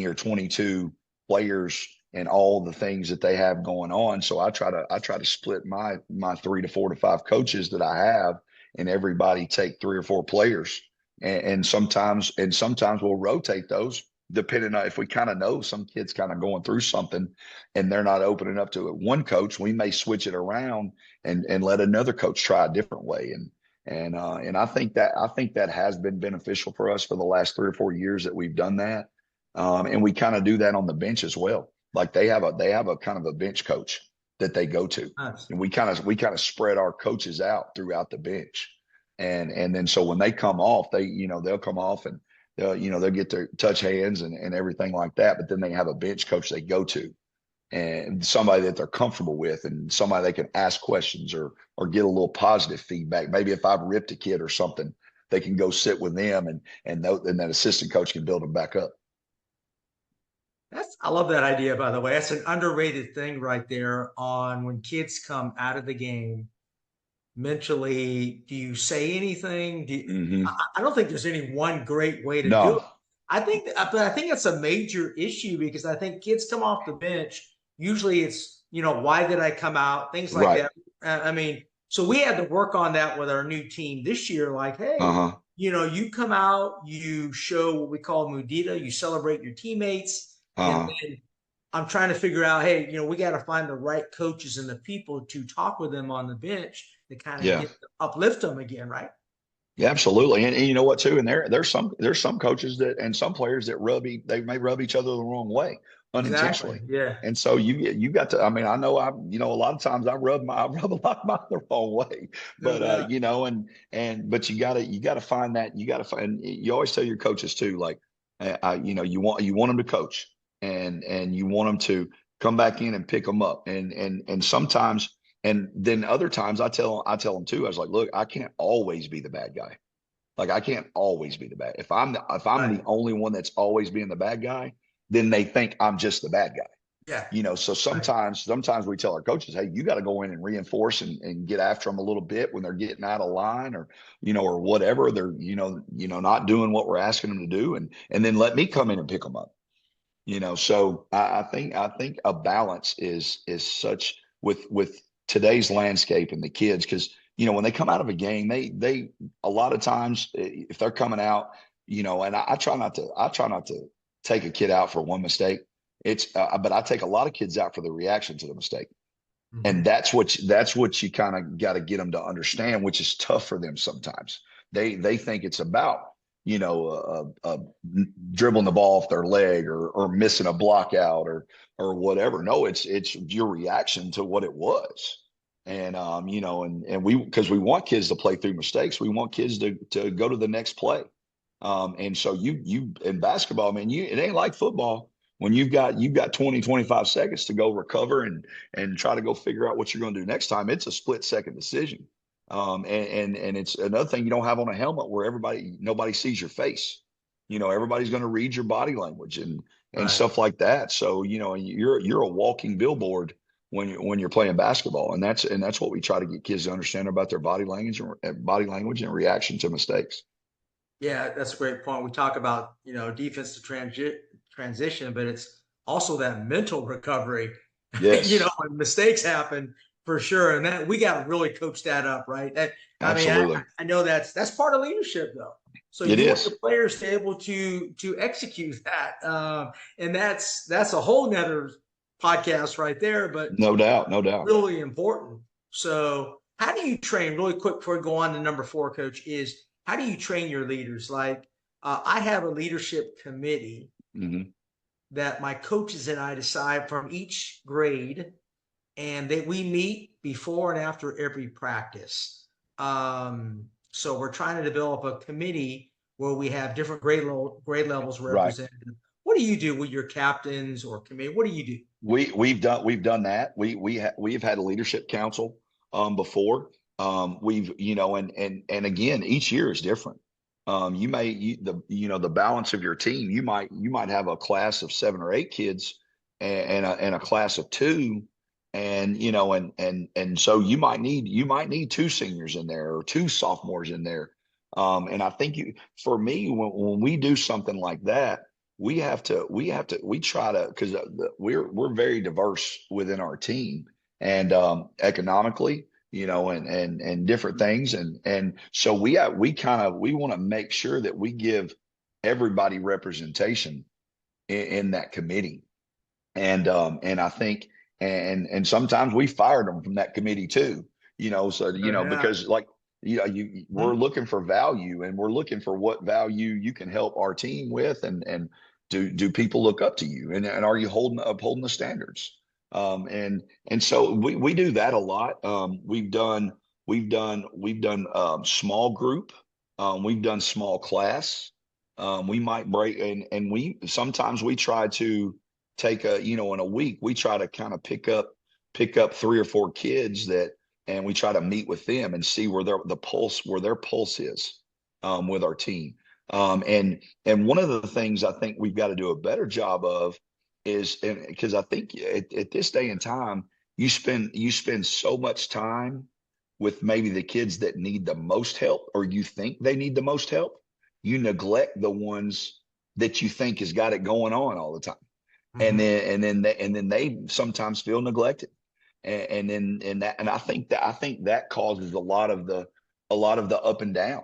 or 22 players and all the things that they have going on. So I try to split my 3 to 4 to 5 coaches that I have, and everybody take 3 or 4 players. And sometimes we'll rotate those depending on if we kind of know some kids kind of going through something and they're not opening up to it. One coach, we may switch it around and let another coach try a different way. And I think that has been beneficial for us for the last 3 or 4 years that we've done that. And we kind of do that on the bench as well. Like they have a kind of a bench coach that they go to. Nice. And we kind of spread our coaches out throughout the bench. And then so when they come off, they'll come off and they'll get their touch hands and everything like that. But then they have a bench coach they go to, and somebody that they're comfortable with, and somebody they can ask questions or get a little positive feedback. Maybe if I've ripped a kid or something, they can go sit with them, and that assistant coach can build them back up. I love that idea, by the way. That's an underrated thing right there on when kids come out of the game. Mentally, do you say anything? I don't think there's any one great way to do it. I think it's a major issue because I think kids come off the bench. Usually it's, why did I come out? Things like that. So we had to work on that with our new team this year. Like, hey, you come out, you show what we call mudita, you celebrate your teammates. And then I'm trying to figure out, hey, we got to find the right coaches and the people to talk with them on the bench to kind of uplift them again, right? Yeah, absolutely. And you know what too? And there's some coaches that and some players that they may rub each other the wrong way unintentionally. Exactly. Yeah. And so you got to, I know a lot of times I rub a lot of mine the wrong way, but but you gotta find that, you always tell your coaches too, like, you want them to coach and you want them to come back in and pick them up. And sometimes, and then other times I tell them too, I was like, look, I can't always be the bad guy. Like I can't always be the bad. If I'm the only one that's always being the bad guy, then they think I'm just the bad guy. Yeah. So sometimes we tell our coaches, hey, you got to go in and reinforce and get after them a little bit when they're getting out of line or whatever. They're, not doing what we're asking them to do. And then let me come in and pick them up. So I think a balance is such with today's landscape and the kids, because when they come out of a game, they a lot of times if they're coming out, and I try not to take a kid out for one mistake. But I take a lot of kids out for the reaction to the mistake. Mm-hmm. And that's what you kind of got to get them to understand, which is tough for them sometimes. They think it's about dribbling the ball off their leg or missing a block out or whatever. No, it's your reaction to what it was. And because we want kids to play through mistakes, we want kids to go to the next play. And so you in basketball, man, it ain't like football when you've got 20, 25 seconds to go recover and try to go figure out what you're going to do next time. It's a split second decision. And it's another thing you don't have on a helmet where nobody sees your face. Everybody's going to read your body language and stuff like that. So, you're a walking billboard when you're playing basketball. And that's what we try to get kids to understand about their body language and reaction to mistakes. Yeah, that's a great point. We talk about, defense to transition, but it's also that mental recovery, yes. When mistakes happen for sure. And that we got to really coach that up, right? Absolutely. I know that's part of leadership though. So you want the players to be able to execute that. And that's a whole nother podcast right there, but no doubt. Really important. So how do you train really quick before we go on to number 4, Coach, is how do you train your leaders? Like I have a leadership committee that my coaches and I decide from each grade, and that we meet before and after every practice. So we're trying to develop a committee where we have different grade levels represented. Right. What do you do with your captains or committee? What do you do? We've done that. We've had a leadership council before. We've, and again, each year is different. The balance of your team, you might have a class of 7 or 8 kids and a class of 2, and so you might need 2 seniors in there or 2 sophomores in there. And I think for me, when we do something like that, we try to, because we're very diverse within our team, and economically, and different things. And so we want to make sure that we give everybody representation in that committee. And I think, and sometimes we fired them from that committee too, so, Yeah. because like, we're looking for value, and we're looking for what value you can help our team with. And do people look up to you, and are you upholding the standards? And so we do that a lot. We've done small group. We've done small class. We might break, and we sometimes we try to take in a week, we try to kind of pick up 3 or 4 kids and we try to meet with them and see where their pulse is, with our team. And one of the things I think we've got to do a better job of is, because I think at this day and time, you spend so much time with maybe the kids that need the most help, or you think they need the most help. You neglect the ones that you think has got it going on all the time. And then they sometimes feel neglected. And I think that causes a lot of the up and down.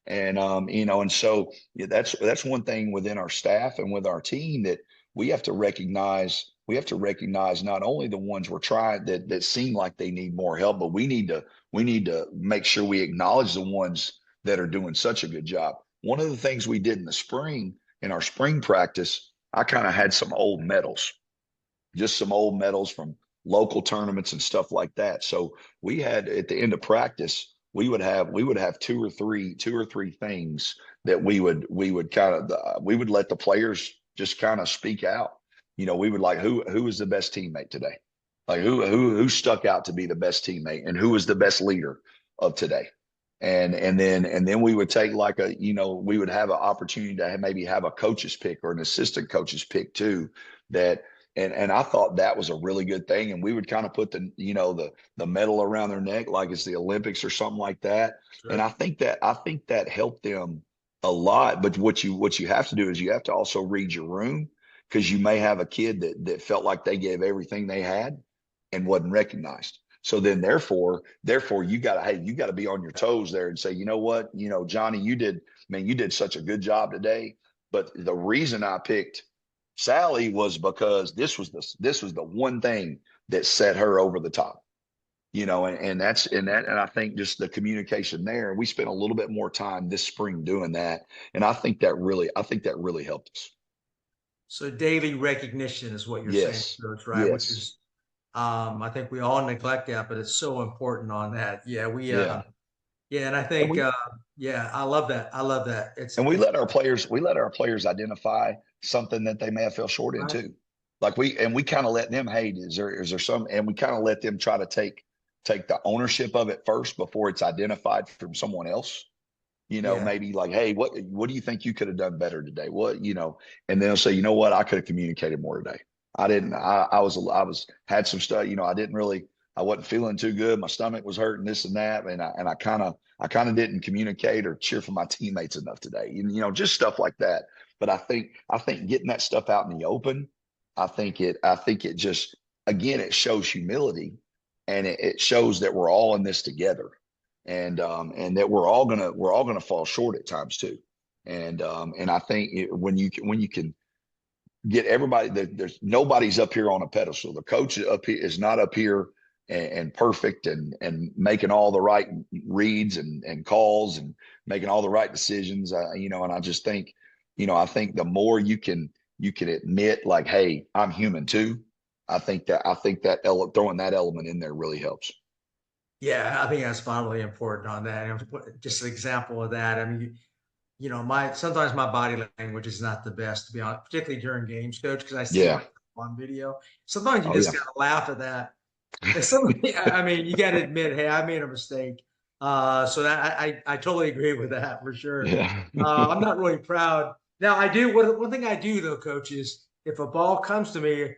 And so, yeah, that's one thing within our staff and with our team, that we have to recognize. We have to recognize not only the ones we're trying that seem like they need more help, but we need to make sure we acknowledge the ones that are doing such a good job. One of the things we did in the spring, in our spring practice, I kind of had some old medals, just some old medals from local tournaments and stuff like that. So we had, at the end of practice, we would have two or three things that we would let the players just kind of speak out. We would, like, who was the best teammate today? Like, who stuck out to be the best teammate, and who was the best leader of today? And then we would take, like, we would have an opportunity to maybe have a coach's pick or an assistant coach's pick too. And I thought that was a really good thing. And we would kind of put the medal around their neck like it's the Olympics or something like that. Sure. And I think that helped them a lot. But what you have to do is you have to also read your room, because you may have a kid that felt like they gave everything they had and wasn't recognized. So then, therefore, you got to be on your toes there and say, you know what, Johnny, you did such a good job today. But the reason I picked Sally was because this was the one thing that set her over the top. And I think just the communication there. We spent a little bit more time this spring doing that, and I think that really helped us. So daily recognition is what you're saying, Yes, Coach, right? Which yes, is, I think we all neglect that, but it's so important on that. Yeah, yeah. yeah, and I And think, we yeah, I love that. I love that. and we let our players identify something that they may have fell short in Right. too. Like, we kind of let them, hey, is there some, and we kind of let them try to take the ownership of it first before it's identified from someone else. Yeah, Maybe like, hey, what do you think you could have done better today? And they'll say, you know what, I could have communicated more today. I didn't. I was had some stuff. I wasn't feeling too good. My stomach was hurting, this and that, and I kind of didn't communicate or cheer for my teammates enough today. Just stuff like that. But I think getting that stuff out in the open, I think it just, again, it shows humility, and it shows that we're all in this together, and that we're all gonna fall short at times too. And I think when you can get everybody, there's nobody's up here on a pedestal. The coach up here is not up here and perfect and making all the right reads and calls and making all the right decisions. And I just think, I think the more you can admit, like, hey, I'm human too. I think that throwing that element in there really helps. yeah, I think that's finally important on that. And just an example of that. I mean, my sometimes my body language is not the best, to be honest, particularly during games, Coach, because I see Yeah. myself on video. Sometimes you Oh just yeah. gotta laugh at that. And somebody, I mean, you got to admit, hey, I made a mistake. So that I totally agree with that for sure. Yeah. I'm not really proud. Now I do one thing I do though, coach, is if a ball comes to me,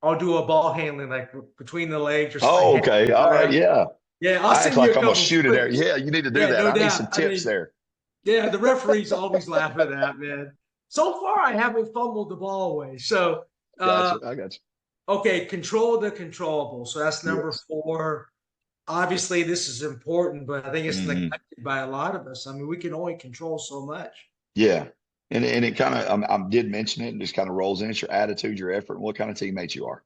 I'll do a ball handling like between the legs or something. Oh, okay. All right. Yeah. Yeah, I'll I act send you like a I'm gonna couple shoot it there. flicks. Yeah, you need to do Yeah, that. no I need some doubt. I tips mean, there. yeah, the referees always laugh at that, man. So far, I haven't fumbled the ball away. So, uh, Gotcha. I got you. okay, control the controllable. So that's number Yes. 4. Obviously, this is important, but I think it's Hmm. neglected by a lot of us. I mean, we can only control so much. Yeah. And it kind of I did mention it and just kind of rolls in. It's your attitude, your effort, and what kind of teammate you are.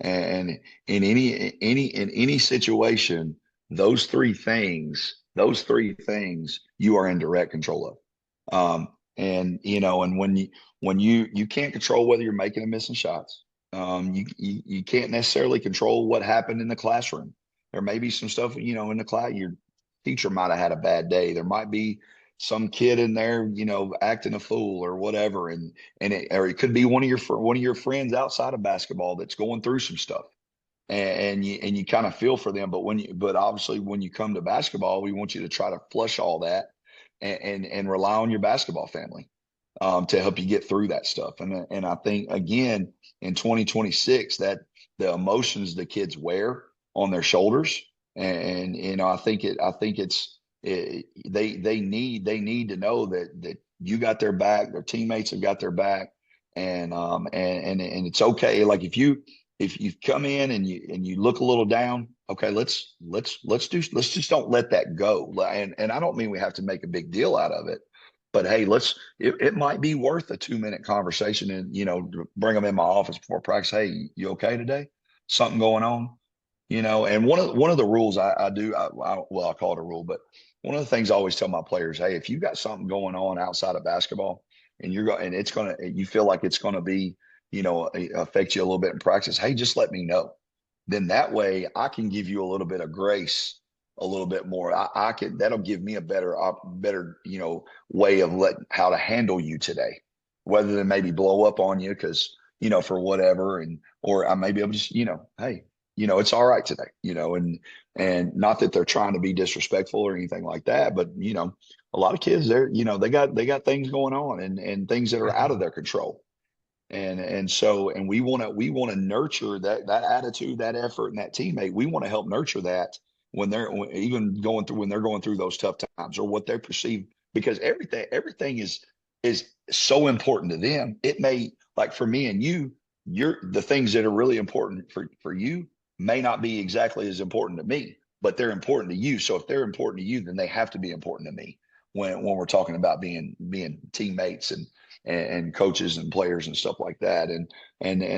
And in any situation, those three things you are in direct control of. And and when you can't control whether you're making and missing shots. You can't necessarily control what happened in the classroom. There may be some stuff, in the class, your teacher might have had a bad day. There might be some kid in there, acting a fool or whatever. Or it could be one of your friends outside of basketball that's going through some stuff, and you kind of feel for them. But obviously when you come to basketball, we want you to try to flush all that and rely on your basketball family to help you get through that stuff. And I think again in 2026 that the emotions the kids wear on their shoulders, and they need to know that you got their back, their teammates have got their back, and it's okay. Like if you come in and you look a little down, okay, let's just don't let that go. And I don't mean we have to make a big deal out of it, but hey, it might be worth a 2-minute conversation and bring them in my office before practice. Hey, you okay today? Something going on? And one of the rules I do, well, I call it a rule, but one of the things I always tell my players, hey, if you've got something going on outside of basketball and you feel like it's gonna be, affect you a little bit in practice, hey, just let me know. Then that way I can give you a little bit of grace, a little bit more. That'll give me a better, way of how to handle you today, whether than maybe blow up on you because, for whatever, or I may be able to just, hey, it's all right today, and not that they're trying to be disrespectful or anything like that, but a lot of kids they got things going on and things that are out of their control. And we want to nurture that attitude, that effort, and that teammate. We want to help nurture that even when they're going through those tough times or what they perceive, because everything is so important to them. It may, like for me and the things that are really important for you may not be exactly as important to me, but they're important to you. So if they're important to you, then they have to be important to me when we're talking about being teammates and coaches and players and stuff like that. And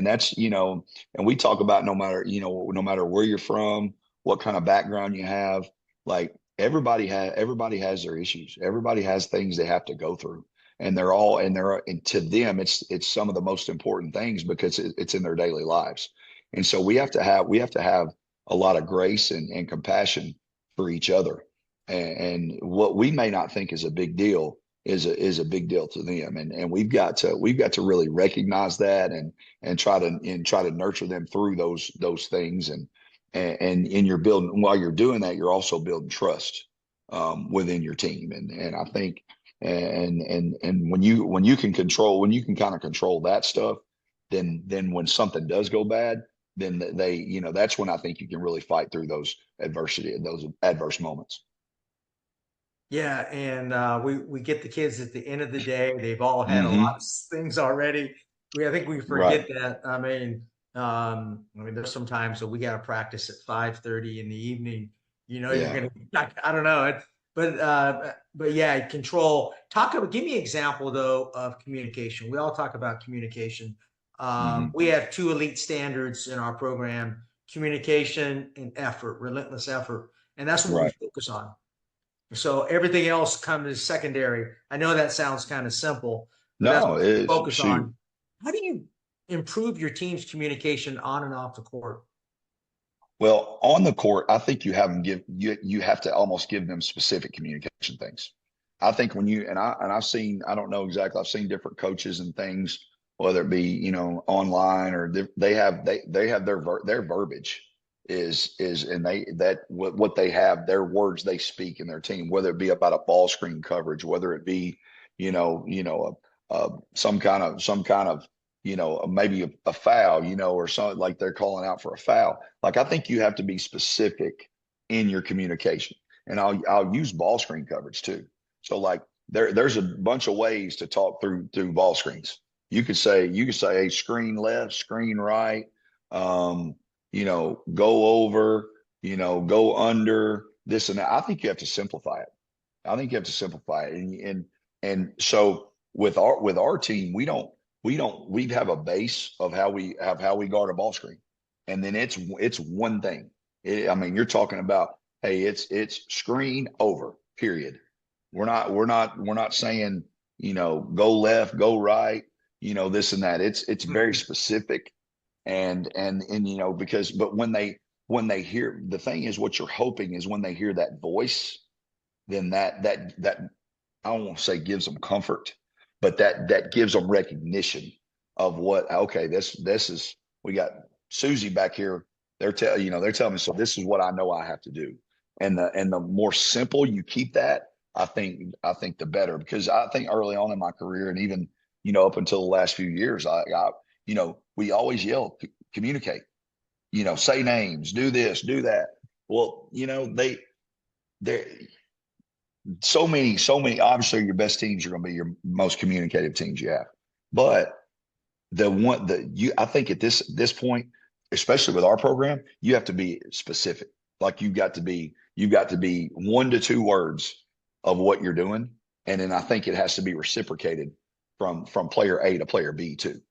that's, and we talk about no matter where you're from, what kind of background you have, like everybody has their issues. Everybody has things they have to go through. And to them, it's some of the most important things because it's in their daily lives. And so we have to have a lot of grace and compassion for each other. And what we may not think is a big deal is a big deal to them. And we've got to really recognize that and try to nurture them through those things. And in your building, while you're doing that, you're also building trust within your team. And I think and when you can kind of control that stuff, then when something does go bad, then that's when I think you can really fight through those adverse moments. Yeah, and we get the kids at the end of the day. They've all had a lot Hmm. of things already. I think we Right. forget that. I mean, there's some times that we got to practice at 5:30 in the evening. You're Yeah. gonna. I don't know, but yeah, control. Give me an example though of communication. We all talk about communication. Hmm. We have 2 elite standards in our program: communication and effort, relentless effort, and that's what we Right. focus on. So everything else comes secondary. I know that sounds kind of simple, but that's No, what it we is. focus Shoot. on. How do you improve your team's communication on and off the court? Well, on the court, I think you have to almost give them specific communication things. I think when you and I've seen, I don't know exactly, I've seen different coaches and things, whether it be, online or they have their verbiage. and what they have, their words they speak in their team, whether it be about a ball screen coverage, whether it be, some kind of, maybe a foul, or something like they're calling out for a foul. Like, I think you have to be specific in your communication. And I'll use ball screen coverage too. So like there's a bunch of ways to talk through ball screens. You could say, hey, screen left, screen right, go over, go under this and that. I think you have to simplify it. I think you have to simplify it. And so with our team, we have a base of how we guard a ball screen. And then it's one thing. I mean, you're talking about, hey, it's screen over, period. We're not saying, go left, go right, this and that. It's very specific. And but when they hear, the thing is, what you're hoping is when they hear that voice, then that I don't want to say gives them comfort, but that gives them recognition of what, okay, this is, we got Susie back here. They're telling me, so this is what I know I have to do. And the more simple you keep that, I think the better, because I think early on in my career, and even, up until the last few years, we always yell, communicate, say names, do this, do that. Well, they're so many, obviously your best teams are going to be your most communicative teams you have. But I think at this point, especially with our program, you have to be specific. Like you've got to be 1 to 2 words of what you're doing. And then I think it has to be reciprocated from player A to player B too.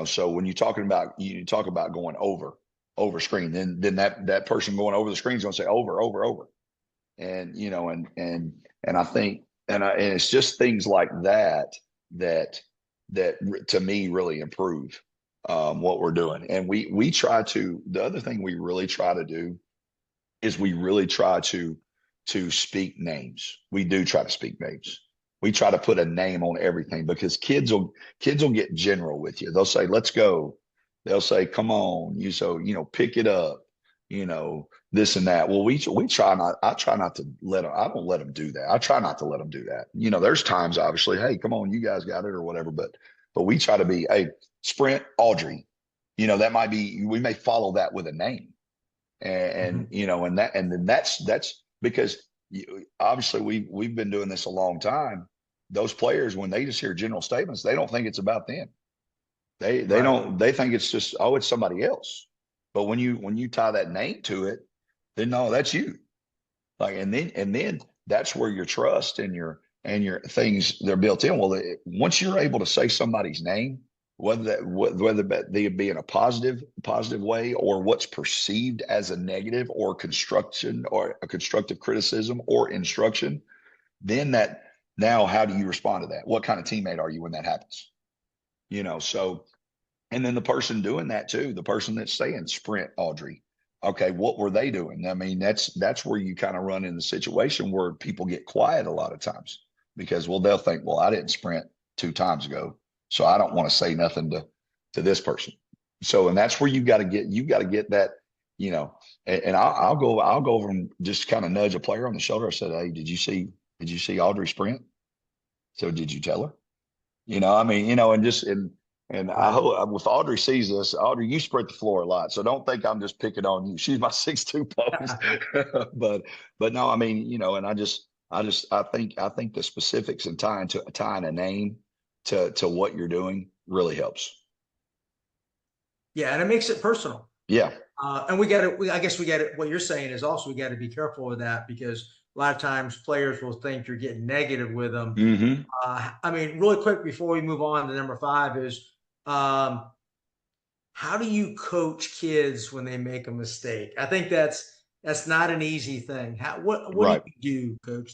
So when you talk about going over screen, then that person going over the screen is going to say over, over, over. And, and I think, and it's just things like that to me really improve what we're doing. And the other thing we really try to do is we really try to speak names. We do try to speak names. We try to put a name on everything, because kids will get general with you. They'll say, let's go. They'll say, come on, pick it up, this and that. Well, I try not to I don't let them do that. I try not to let them do that. There's times, obviously, hey, come on, you guys got it or whatever, but we try to be, hey, sprint Audrey, that might be, we may follow that with a name. And then that's because obviously we've been doing this a long time. Those players, when they just hear general statements, they don't think it's about them. They think it's just, oh, it's somebody else. But when you tie that name to it, then no, that's you. Like, and then that's where your trust and your things, they're built in. Well, once you're able to say somebody's name, whether they be in a positive way, or what's perceived as a negative or construction or a constructive criticism or instruction, then now how do you respond to that? What kind of teammate are you when that happens? So, and then the person doing that too, the person that's saying sprint Audrey, okay, what were they doing? I mean, that's where you kind of run in the situation where people get quiet a lot of times, because, well, they'll think, well, I didn't sprint 2 times ago, so I don't want to say nothing to this person. So, and that's where you got to get that, and I'll go over and just kind of nudge a player on the shoulder. I said, hey, did you see Audrey sprint? So did you tell her? I mean, and I hope if Audrey sees this, Audrey, you spread the floor a lot, so don't think I'm just picking on you. She's my 6'2" post, but no, I mean, and I think the specifics and tying a name to what you're doing really helps. Yeah, and it makes it personal. Yeah, and I guess we got it. What you're saying is also we got to be careful with that, because a lot of times players will think you're getting negative with them. Mm-hmm. I mean, really quick before we move on to number 5 is, how do you coach kids when they make a mistake? I think that's not an easy thing. What Right. do you do, Coach?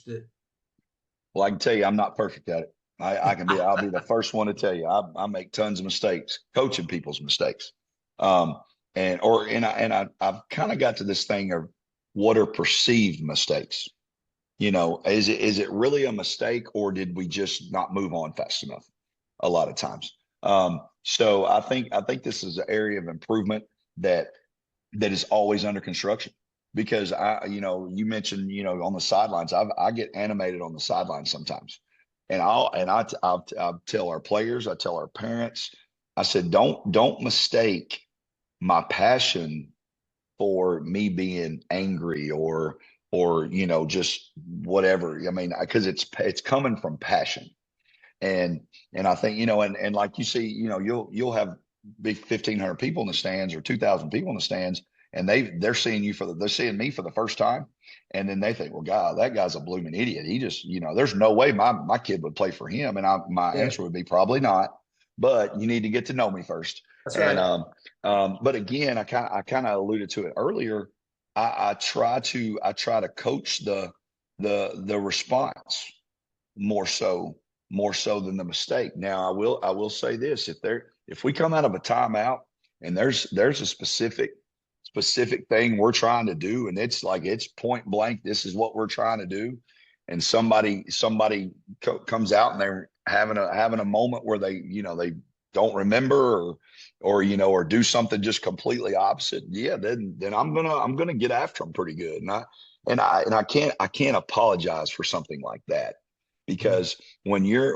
Well, I can tell you, I'm not perfect at it. I'll be the first one to tell you, I make tons of mistakes coaching people's mistakes. I've kind of got to this thing of what are perceived mistakes. Is it really a mistake, or did we just not move on fast enough? A lot of times. So I think this is an area of improvement that that is always under construction. Because you mentioned, on the sidelines, I get animated on the sidelines sometimes, and I'll tell our players, I tell our parents, I said, don't mistake my passion for me being angry or just whatever. I mean, because it's coming from passion. And I think, and like you see, you'll have big 1,500 people in the stands or 2,000 people in the stands, and they're seeing they're seeing me for the first time, and then they think, well, God, that guy's a blooming idiot. He just, there's no way my kid would play for him, and my Yeah, answer would be probably not. But you need to get to know me first. that's And right. but again, I kind of alluded to it earlier. I try to coach the response more so than the mistake. Now, I will say this: if we come out of a timeout and there's a specific thing we're trying to do, and it's point blank, this is what we're trying to do, and somebody comes out and they're having a moment where they don't remember or do something just completely opposite, yeah, then I'm gonna get after them pretty good, and I can't apologize for something like that. Mhm. Because when you're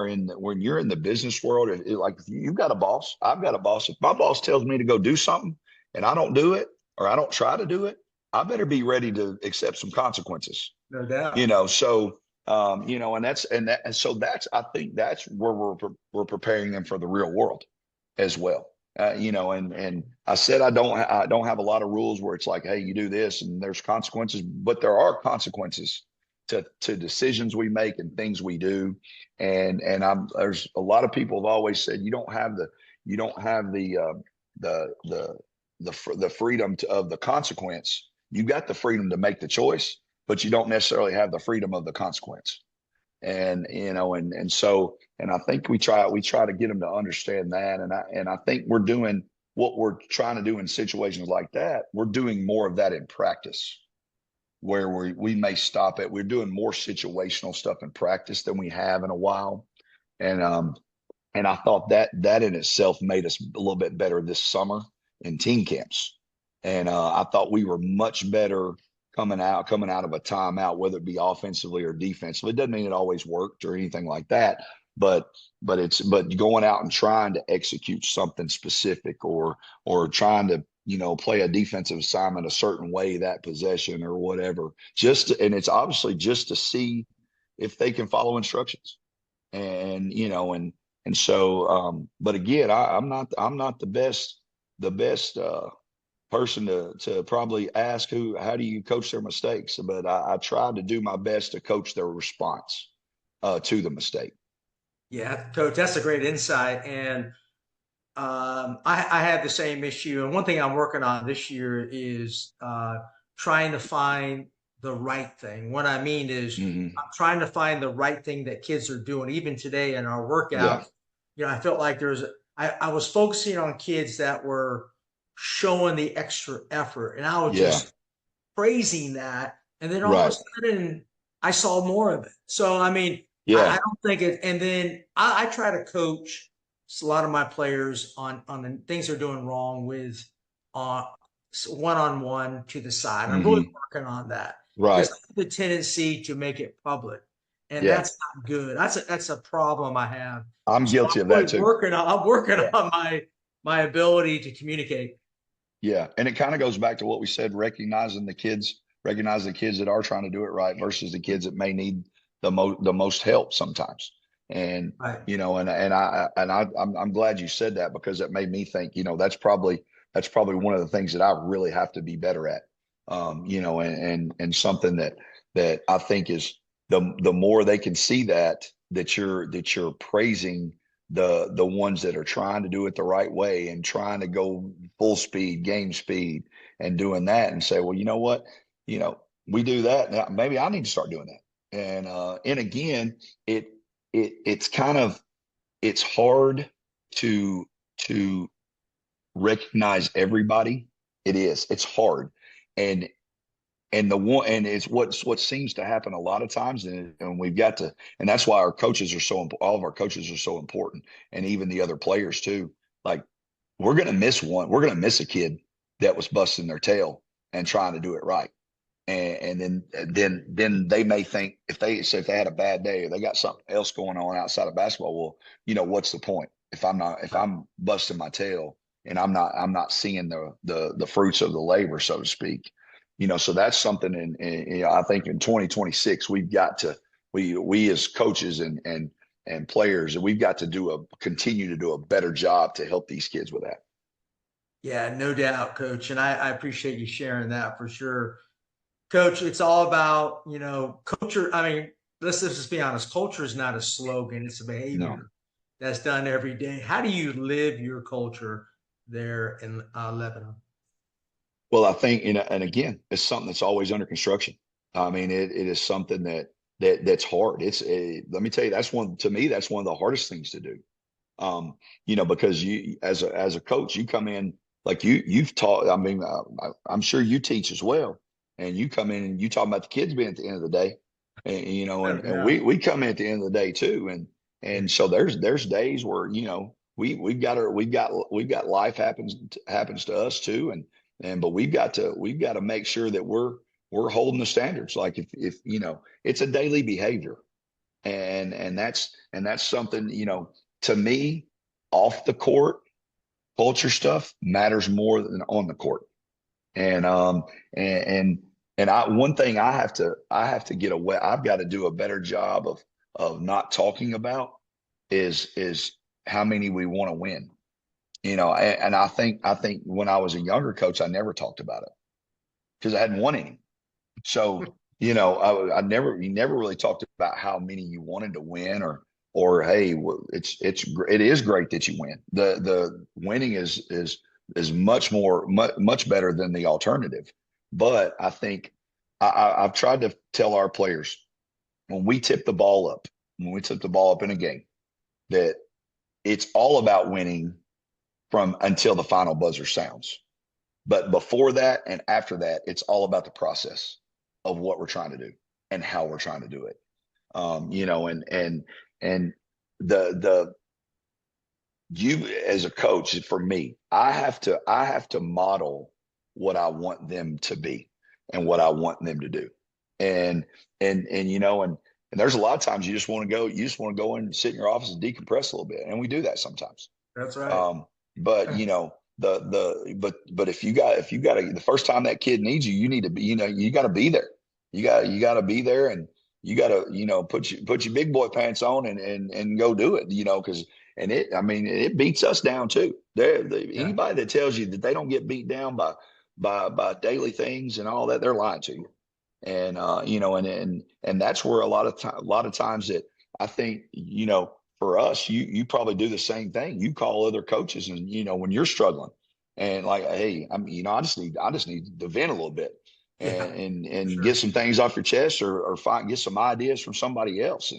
in the business world, like you've got a boss, I've got a boss. If my boss tells me to go do something and I don't do it or I don't try to do it, I better be ready to accept some consequences. No doubt. So and so I think that's where we're preparing them for the real world as well. And I said I don't have a lot of rules where it's like, hey, you do this and there's consequences, but there are consequences to decisions we make and things we do. And there's a lot of people have always said you don't have the freedom of the consequence. You got the freedom to make the choice, but you don't necessarily have the freedom of the consequence. And I think we try to get them to understand that. And I think we're doing what we're trying to do in situations like that. We're doing more of that in practice, where we may stop it. We're doing more situational stuff in practice than we have in a while. And I thought that in itself made us a little bit better this summer in team camps. And I thought we were much better coming out of a timeout, whether it be offensively or defensively. It doesn't mean it always worked or anything like that, but going out and trying to execute something specific or trying to play a defensive assignment a certain way that possession or whatever. And it's obviously just to see if they can follow instructions. And so, but again, I'm not the best person to probably ask how do you coach their mistakes, but I tried to do my best to coach their response to the mistake. Yeah, Coach, that's a great insight. And I had the same issue. And one thing I'm working on this year is trying to find the right thing. What I mean is, Hmm. I'm trying to find the right thing that kids are doing. Even today in our Yeah, workout, I felt like I was focusing on kids that were showing the extra effort, and I was yeah, just praising that. And then all of a right, sudden, I saw more of it. So, I mean, I yeah, don't think it. And then I try to coach a lot of my players on the things they're doing wrong with uh, one on one to the side. I'm really hmm, working on that because right, I have the tendency to make it public, and yeah. that's not good. That's a problem I have. I'm So guilty of I'm that really too. working Yeah, on my ability to communicate. yeah, and it kind of goes back to what we said: recognize the kids that are trying to do it right versus the kids that may need the most help sometimes. And Right. I'm glad you said that, because it made me think, that's probably one of the things that I really have to be better at. And something that I think is the more they can see that you're praising the ones that are trying to do it the right way and trying to go full speed, game speed, and doing that, and say, well, you know what, you know, we do that. Now, maybe I need to start doing that. And again, it it's hard to recognize everybody. It's hard. And it's what seems to happen a lot of times, and we've got to, and that's why all of our coaches are so important, and even the other players too. Like, we're going to miss a kid. that was busting their tail and trying to do it right. And then they may think if they had a bad day or they got something else going on outside of basketball, well, what's the point if I'm busting my tail and I'm not seeing the fruits of the labor, so to speak. So that's something I think in 2026 we've got to we as coaches and players, we've got to continue to do a better job to help these kids with that. Yeah, no doubt, Coach. And I appreciate you sharing that for sure. Coach, it's all about, culture. I mean, let's just be honest. Culture is not a slogan. It's a No. behavior that's done every day. How do you live your culture there in Lebanon? Well, I think, and again, it's something that's always under construction. I mean, it is something that's hard. Let me tell you, to me, that's one of the hardest things to do. Because you, as a coach, you come in like you've taught. I mean, I'm sure you teach as well, and you come in and you talk about the kids being at the end of the day, and we come in at the end of the day too, and so there's days where we've got life happens to us too, but we've got to make sure that we're holding the standards. Like if it's a daily behavior, and that's something to me, off the court, culture stuff matters more than on the court. And one thing I have to get away. I've got to do a better job of not talking about is how many we want to win. And I think when I was a younger coach, I never talked about it because I hadn't won any. So, you never really talked about how many you wanted to win or hey, it is great that you win. The winning is much better than the alternative. But I think I've tried to tell our players when we tip the ball up, in a game, that it's all about winning from until the final buzzer sounds. But before that and after that, it's all about the process of what we're trying to do and how we're trying to do it. And you as a coach, for me, I have to model what I want them to be and what I want them to do. And there's a lot of times you just want to go and sit in your office and decompress a little bit. And we do that sometimes. That's right. But but if you got the first time that kid needs you, you need to be, you got to be there. You got to be there, and you got to put your big boy pants on and go do it. Because it beats us down too. Anybody that tells you that they don't get beat down by daily things and all that, they're lying to you. And and that's where a lot of times that I think for us, you probably do the same thing. You call other coaches, and when you're struggling, and like, hey, I just need to vent a little bit, and Sure. get some things off your chest, or get some ideas from somebody else,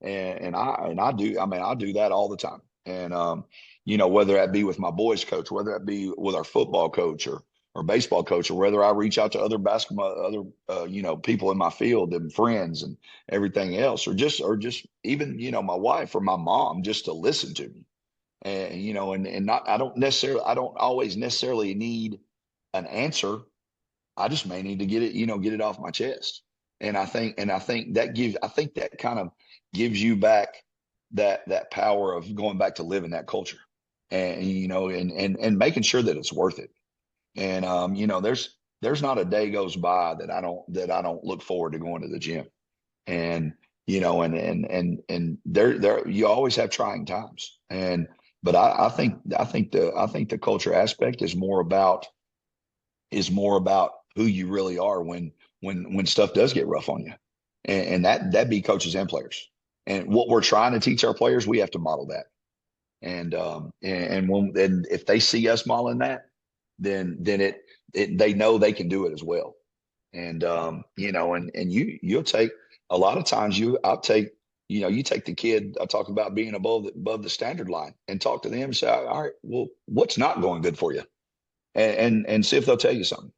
and I do. I do that all the time, and whether that be with my boys coach, whether that be with our football coach or baseball coach, or whether I reach out to other basketball, people in my field and friends and everything else, or just even, my wife or my mom, just to listen to me. And not, I don't always necessarily need an answer. I just may need to get it off my chest. And I think that kind of gives you back that power of going back to living that culture, and and making sure that it's worth it. And there's not a day goes by that I don't look forward to going to the gym. And and there you always have trying times. But I think the culture aspect is more about who you really are when stuff does get rough on you. And that be coaches and players. And what we're trying to teach our players, we have to model that. And if they see us modeling that, then they know they can do it as well. And you'll take a lot of times you take the kid I talk about being above the standard line and talk to them and say, all right, well, what's not going good for you, and see if they'll tell you something.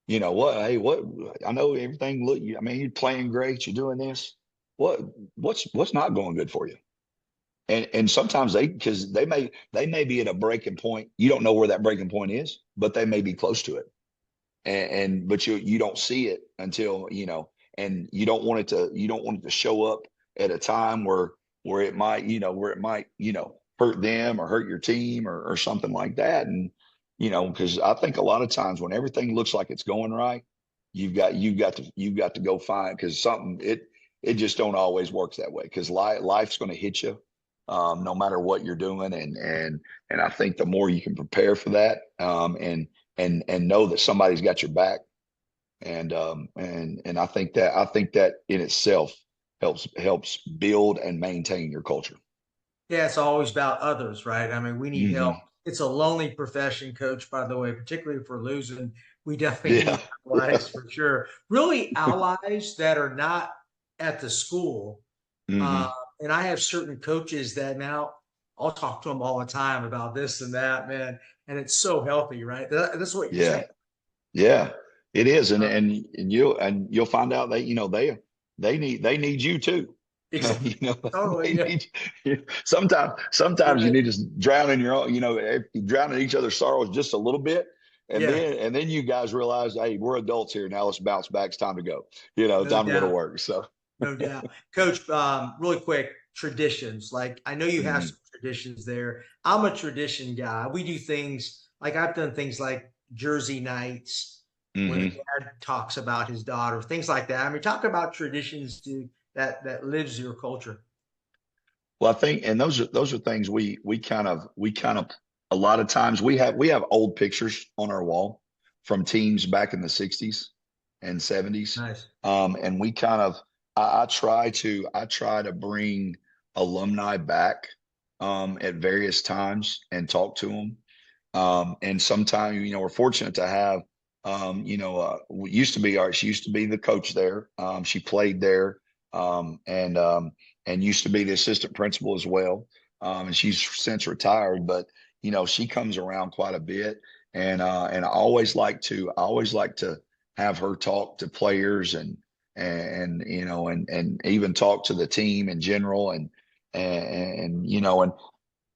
What I know everything you're playing great, you're doing this. What's not going good for you? And sometimes because they may be at a breaking point. You don't know where that breaking point is, but they may be close to it. And but you don't see it until, and you don't want it to show up at a time where it might, hurt them or hurt your team or something like that. And because I think a lot of times when everything looks like it's going right, you've got to go find, because something it just don't always works that way, because life's going to hit you, no matter what you're doing. And I think the more you can prepare for that, and know that somebody's got your back, and I think that in itself helps build and maintain your culture. Yeah, it's always about others, right? I mean, we need help. Hmm. It's a lonely profession, coach, by the way, particularly if we're losing. We definitely Yeah. need allies for sure. Really, allies that are not at the school. Uh, Hmm. and I have certain coaches that now I'll talk to them all the time about this and that, man. And it's so healthy, right? That's what you're saying. Yeah. Yeah. It is. And Uh, you'll find out that they need you too. exactly. you know Totally. they Yeah. need you. Sometimes you Right. need to drown in your own, if you drown in each other's sorrows just a little bit, and Yeah. then you guys realize, hey, we're adults here now, let's bounce back, it's time to go, No time to go to doubt. work. So No doubt. Coach, really quick, traditions. Like I know you have mhm, some traditions there. I'm a tradition guy. We do things like I've done things like Jersey nights when a mhm. dad talks about his daughter, things like that. I mean, talk about traditions that lives your culture. Well, I think, and those are things we kind of a lot of times we have old pictures on our wall from teams back in the 60s and 70s. Nice. And we kind of I try to bring alumni back at various times and talk to them. And sometimes, we're fortunate to have, she used to be the coach there. She played there, and used to be the assistant principal as well. And she's since retired, but she comes around quite a bit. And I always like to have her talk to players, and even talk to the team in general.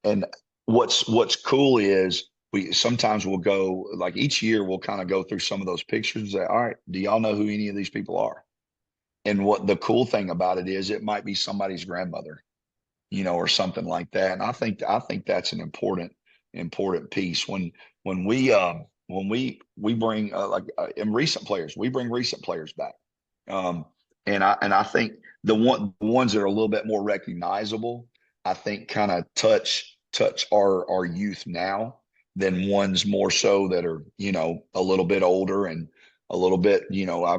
And what's cool is we sometimes we'll go, like, each year we'll kind of go through some of those pictures and say, all right, do y'all know who any of these people are? And what the cool thing about it is, it might be somebody's grandmother, or something like that. And I think that's an important piece when we bring, in recent players, we bring recent players back. Um, and I think the ones that are a little bit more recognizable, I think, kind of touch our youth now, than ones more so that are, a little bit older and a little bit,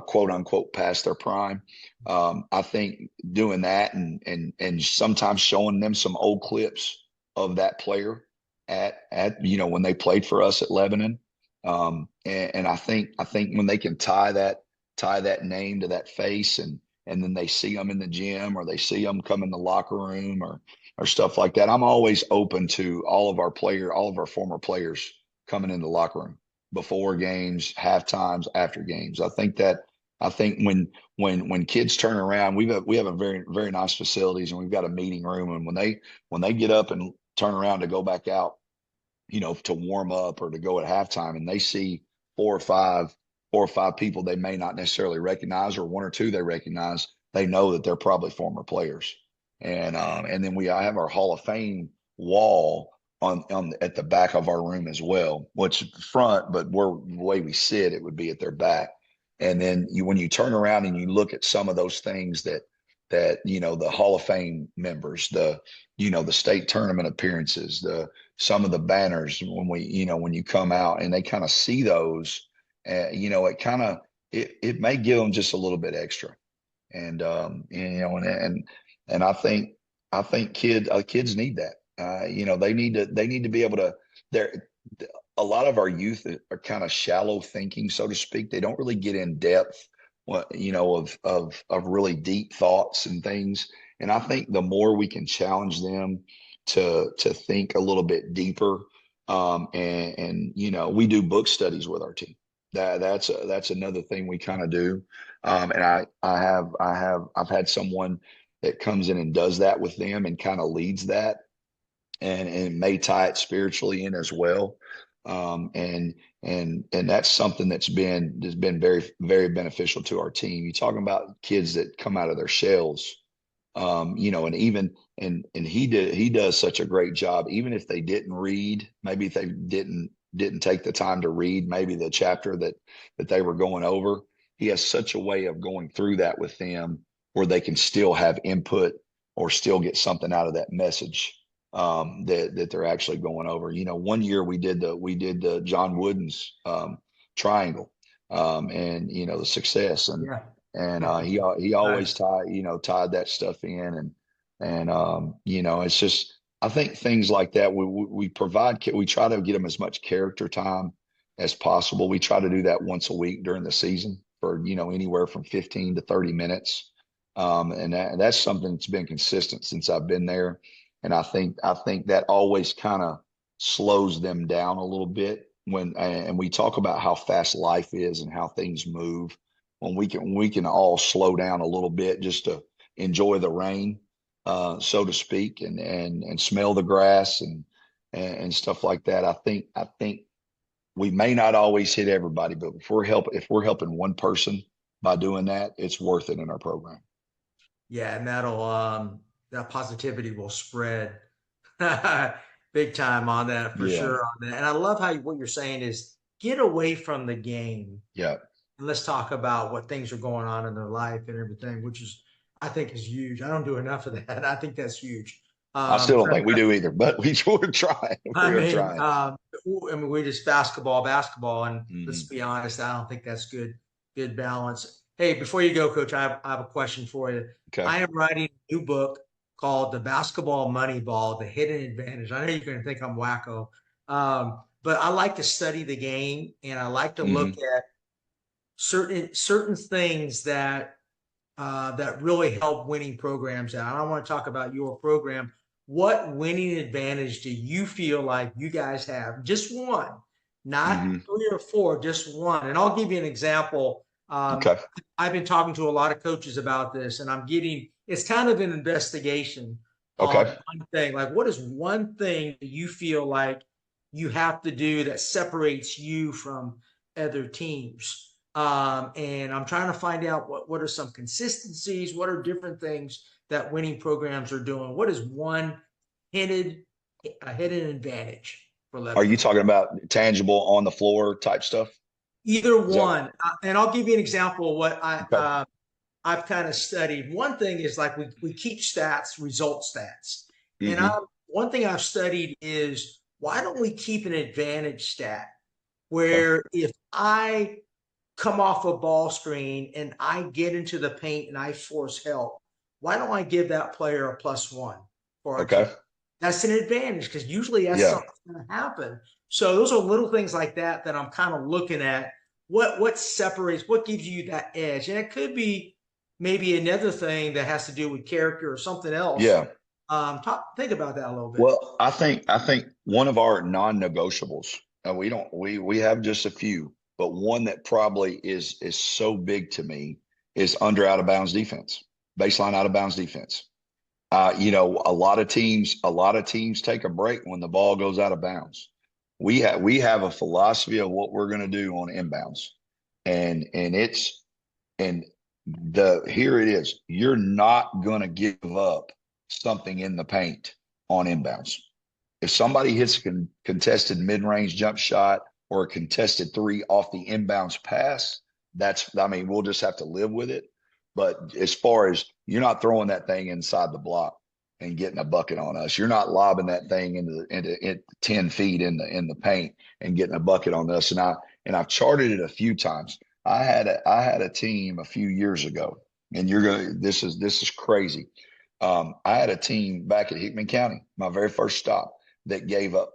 quote unquote, past their prime. I think doing that, and sometimes showing them some old clips of that player at when they played for us at Lebanon. And I think when they can tie that name to that face, and then they see them in the gym, or they see them come in the locker room, or stuff like that. I'm always open to all of our former players coming in the locker room before games, half times, after games. I think when kids turn around, we have a very, very nice facilities, and we've got a meeting room. And when they get up and turn around to go back out, to warm up or to go at halftime, and they see four or five, people they may not necessarily recognize, or one or two they recognize, they know that they're probably former players. And then I have our Hall of Fame wall on at the back of our room as well, which front, but the way we sit, it would be at their back. And then when you turn around and you look at some of those things that the Hall of Fame members, the state tournament appearances, some of the banners, when you come out and they kind of see those, it may give them just a little bit extra. And I think kids need that. They need to be able to. They're A lot of our youth are kind of shallow thinking, so to speak. They don't really get in depth, of really deep thoughts and things. And I think the more we can challenge them to think a little bit deeper, and we do book studies with our team. That's another thing we kind of do. And I've had someone that comes in and does that with them and kind of leads that, and may tie it spiritually in as well. And that's something that's been very, very beneficial to our team. You're talking about kids that come out of their shells, and even and he does such a great job. Even if they didn't read, maybe if they didn't take the time to read maybe the chapter that they were going over, he has such a way of going through that with them where they can still have input or still get something out of that message, that they're actually going over. One year we did the John Wooden's triangle, and the success, Yeah. and he always tied that stuff in, and it's just, I think things like that we try to get them as much character time as possible. We try to do that once a week during the season for anywhere from 15 to 30 minutes, and that's something that's been consistent since I've been there. And I think that always kind of slows them down a little bit and we talk about how fast life is and how things move. When we can all slow down a little bit just to enjoy the rain, so to speak, and smell the grass and stuff like that. I think we may not always hit everybody, but if we're helping one person by doing that, it's worth it in our program. Yeah, and that positivity will spread big time on that for Yeah. sure on that. And I love what you're saying is get away from the game. Yeah. And let's talk about what things are going on in their life and everything, which I think is huge. I don't do enough of that. I think that's huge. I still don't think we do either, but we're trying. We're trying. I mean, we just basketball, and let's Mm-hmm. be honest, I don't think that's good balance. Hey, before you go, Coach, I have a question for you. Okay. I am writing a new book called The Basketball Moneyball, The Hidden Advantage. I know you're going to think I'm wacko, but I like to study the game, and I like to look at certain things that really help winning programs out. I want to talk about your program. What winning advantage do you feel like you guys have? Just one, not 3 or 4, just one. And I'll give you an example. Okay. I've been talking to a lot of coaches about this, and it's kind of an investigation on one thing. Like, what is one thing that you feel like you have to do that separates you from other teams? And I'm trying to find out what are some consistencies, what are different things that winning programs are doing. What is one hidden advantage for Lebanon? Are you talking about tangible on the floor type stuff? Either one. And I'll give you an example of what I've kind of studied. One thing is like we keep stats, result stats. And one thing I've studied is why don't we keep an advantage stat where if I come off a ball screen and I get into the paint and I force help, why don't I give that player a +1 for our team? That's an advantage because usually that's something that's going to happen. So those are little things like that I'm kind of looking at. What separates, what gives you that edge? And it could be maybe another thing that has to do with character or something else. Yeah. Think about that a little bit. Well, I think one of our non-negotiables, and we have just a few, but one that probably is so big to me is under out of bounds defense, baseline out of bounds defense. A lot of teams take a break when the ball goes out of bounds. We have a philosophy of what we're going to do on inbounds, and here it is. You're not going to give up something in the paint on inbounds. If somebody hits a contested mid-range jump shot or a contested 3 off the inbounds pass, we'll just have to live with it. But as far as you're not throwing that thing inside the block and getting a bucket on us, you're not lobbing that thing into 10 feet in the paint and getting a bucket on us. And I've charted it a few times. I had a team a few years ago, and this is crazy. I had a team back at Hickman County, my very first stop, that gave up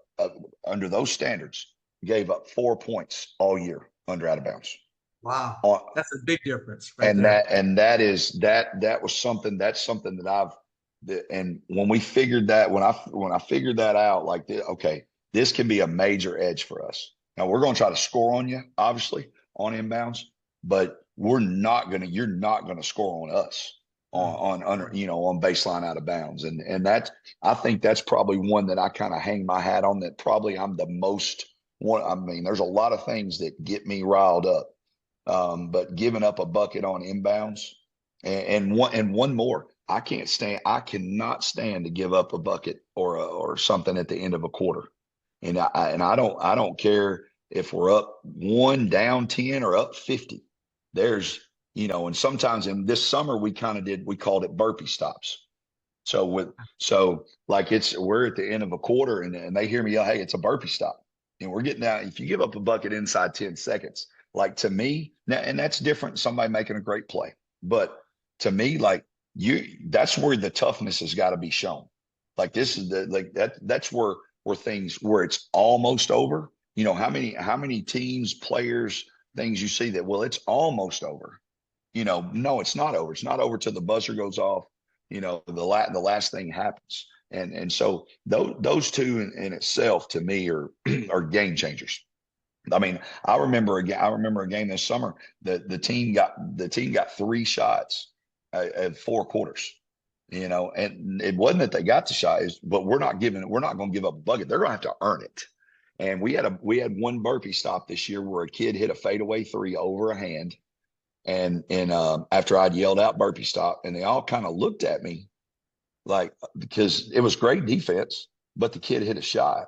under those standards, gave up 4 points all year under out of bounds. Wow, that's a big difference, right there. That was something. That's something and when I figured that out, like, okay, this can be a major edge for us. Now we're going to try to score on you, obviously, on inbounds, but you're not going to score on us on under, on baseline out of bounds. And that, I think that's probably one that I kind of hang my hat on, that probably I'm the most one. I mean, there's a lot of things that get me riled up. But giving up a bucket on inbounds and one more, I cannot stand to give up a bucket or something at the end of a quarter. And I don't care if we're up 1, down 10, or up 50. There's, and sometimes in this summer we called it burpee stops. So like we're at the end of a quarter and they hear me yell, "Hey, it's a burpee stop." And we're getting out. If you give up a bucket inside 10 seconds, like, to me, now, and that's different, somebody making a great play. But to me, like, that's where the toughness has got to be shown. Like, this is that's where where it's almost over. How many teams, players, things you see that, well, it's almost over. No, it's not over. It's not over till the buzzer goes off. The last thing happens. And so those two in itself, to me, are are game changers. I mean, I remember a game this summer that the team got 3 shots at 4 quarters. And it wasn't that they got the shot, but we're not going to give up a bucket. They're going to have to earn it. And we had one burpee stop this year where a kid hit a fadeaway 3 over a hand. And after I'd yelled out burpee stop, and they all kind of looked at me like, because it was great defense, but the kid hit a shot.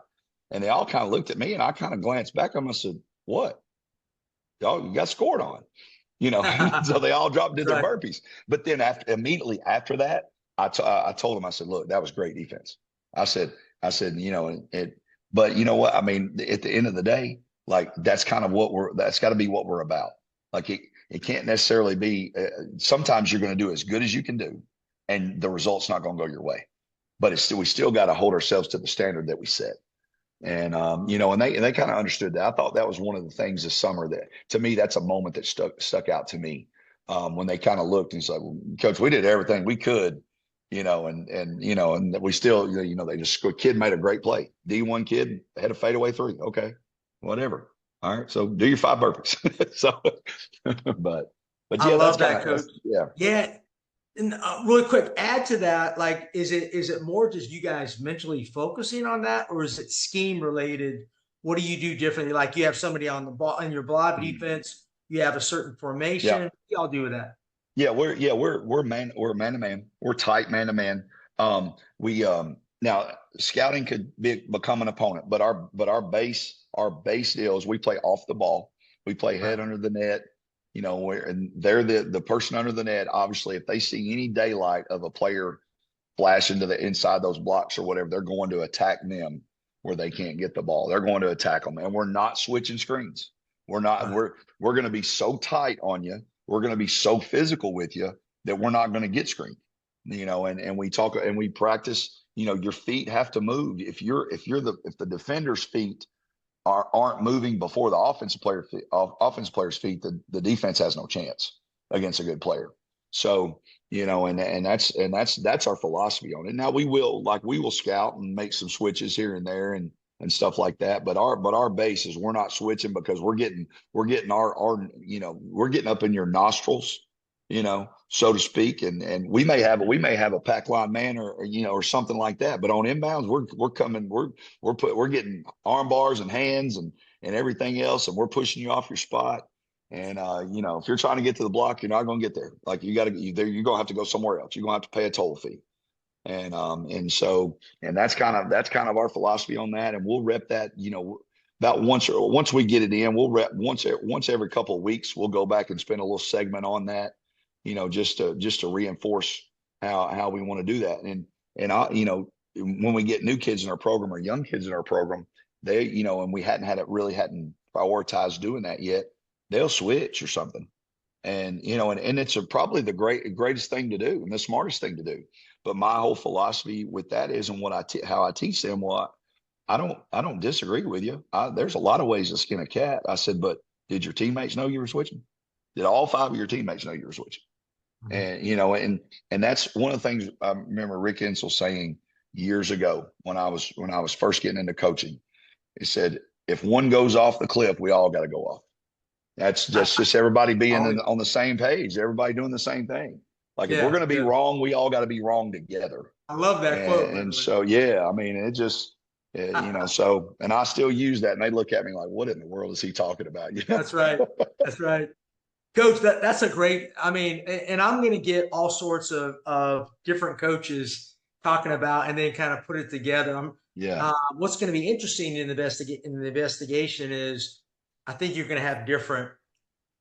And they all kind of looked at me, and I kind of glanced back at them and said, "What? Y'all, you got scored on." So they all dropped into their burpees. But then immediately after that, I told them, I said, "Look, that was great defense." I said, but you know what? I mean, at the end of the day, like, that's got to be what we're about. Like, it can't necessarily be, sometimes you're going to do as good as you can do, and the result's not going to go your way. But we still got to hold ourselves to the standard that we set. And and they kind of understood that. I thought that was one of the things this summer that, to me, that's a moment that stuck out to me, when they kind of looked and said, "Well, Coach, we did everything we could, and we still, they just, a kid made a great play. D1 kid had a fadeaway 3. Okay, whatever. All right, so do your 5 burpees." So, but I yeah, love that, Coach. Yeah. Yeah. And really quick, add to that, like, is it more just you guys mentally focusing on that, or is it scheme related? What do you do differently? Like, you have somebody on the ball in your BLOB defense, you have a certain formation. Yeah. What do y'all do with that? Yeah, we're man to man. We're tight man to man. We now scouting could become an opponent, but our base deal is we play off the ball. We play head under the net. And they're the person under the net. Obviously, if they see any daylight of a player flash into the inside those blocks or whatever, they're going to attack them where they can't get the ball. They're going to attack them, and we're not switching screens. We're not. We're going to be so tight on you. We're going to be so physical with you that we're not going to get screened. And we talk and we practice. Your feet have to move. If the defender's feet aren't moving before the offensive player's feet, the defense has no chance against a good player. So, and that's our philosophy on it. Now we will scout and make some switches here and there and stuff like that. But our base is we're not switching, because we're getting our we're getting up in your nostrils, so to speak. And we may have a pack line man or something like that. But on inbounds, we're getting arm bars and hands and everything else, and we're pushing you off your spot. And if you're trying to get to the block, you're not going to get there. Like, you're going to have to go somewhere else. You're going to have to pay a toll fee. And that's kind of our philosophy on that. And we'll rep that, about once we get it in, we'll rep once every couple of weeks. We'll go back and spend a little segment on that, just to reinforce how we want to do that. And I, when we get new kids in our program or young kids in our program, they, and we hadn't prioritized doing that yet, they'll switch or something. And, and it's probably the greatest thing to do and the smartest thing to do. But my whole philosophy with that is, and how I teach them, I don't disagree with you. There's a lot of ways to skin a cat. I said, but did your teammates know you were switching? Did all 5 of your teammates know you were switching? And and that's one of the things I remember Rick Insell saying years ago when I was first getting into coaching. He said, if one goes off the cliff, we all got to go off. That's just everybody being on the same page, everybody doing the same thing. Like if we're Yeah, going to be yeah. wrong, we all got to be wrong together. I love that quote, by And the way. so, yeah, I mean, it just, you know, so, and I still use that and they look at me like, what in the world is he talking about? You know? That's right. That's right. Coach, that's a great, I mean, and I'm going to get all sorts of different coaches talking about and then kind of put it together. Yeah. What's going to be interesting in the investigation is I think you're going to have different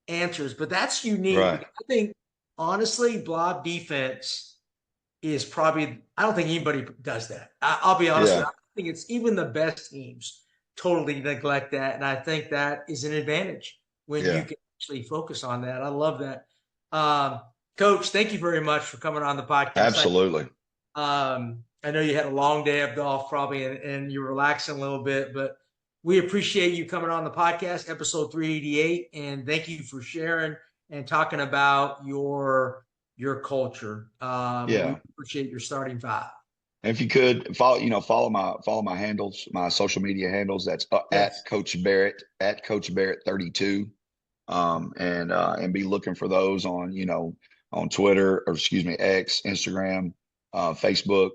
answers, but that's unique Right. because I think honestly, blob defense is probably, I don't think anybody does that. I'll be honest with Yeah. you. I think it's even the best teams totally neglect that. And I think that is an advantage when you Yeah. can actually focus on that. I love that. Um, Coach, thank you very much for coming on the podcast. Absolutely. I know you had a long day of golf probably and you're relaxing a little bit, but we appreciate you coming on the podcast, episode 388. And thank you for sharing and talking about your culture. We Yeah. appreciate your starting five. And if you could follow, you know, follow my handles, my social media handles. That's Yes. at Coach Barrett 32. And be looking for those on, you know, on Twitter or excuse me, X, Instagram, Facebook,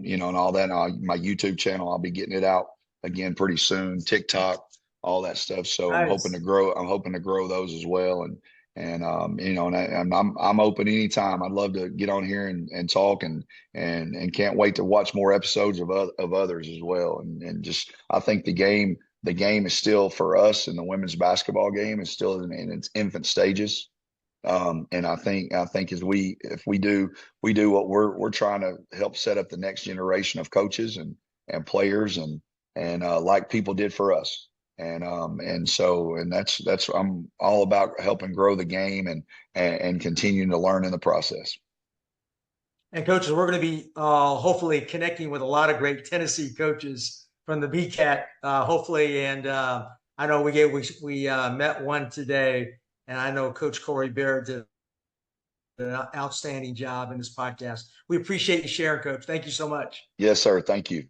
you know, and all that. My YouTube channel, I'll be getting it out again pretty soon. TikTok, all that stuff. So I'm hoping Nice. to grow. I'm hoping to grow those as well. And you know, and I'm open anytime. I'd love to get on here and talk and can't wait to watch more episodes of others as well. And just I think the game is still for us, and the women's basketball game is still in its infant stages. And I think as if we do what we're trying to help set up the next generation of coaches and players and like people did for us. And that's I'm all about helping grow the game and continuing to learn in the process. And coaches, we're going to be hopefully connecting with a lot of great Tennessee coaches from the BCAT, hopefully. And I know we met one today, and I know Coach Cory Barrett did an outstanding job in this podcast. We appreciate you sharing, Coach. Thank you so much. Yes, sir. Thank you.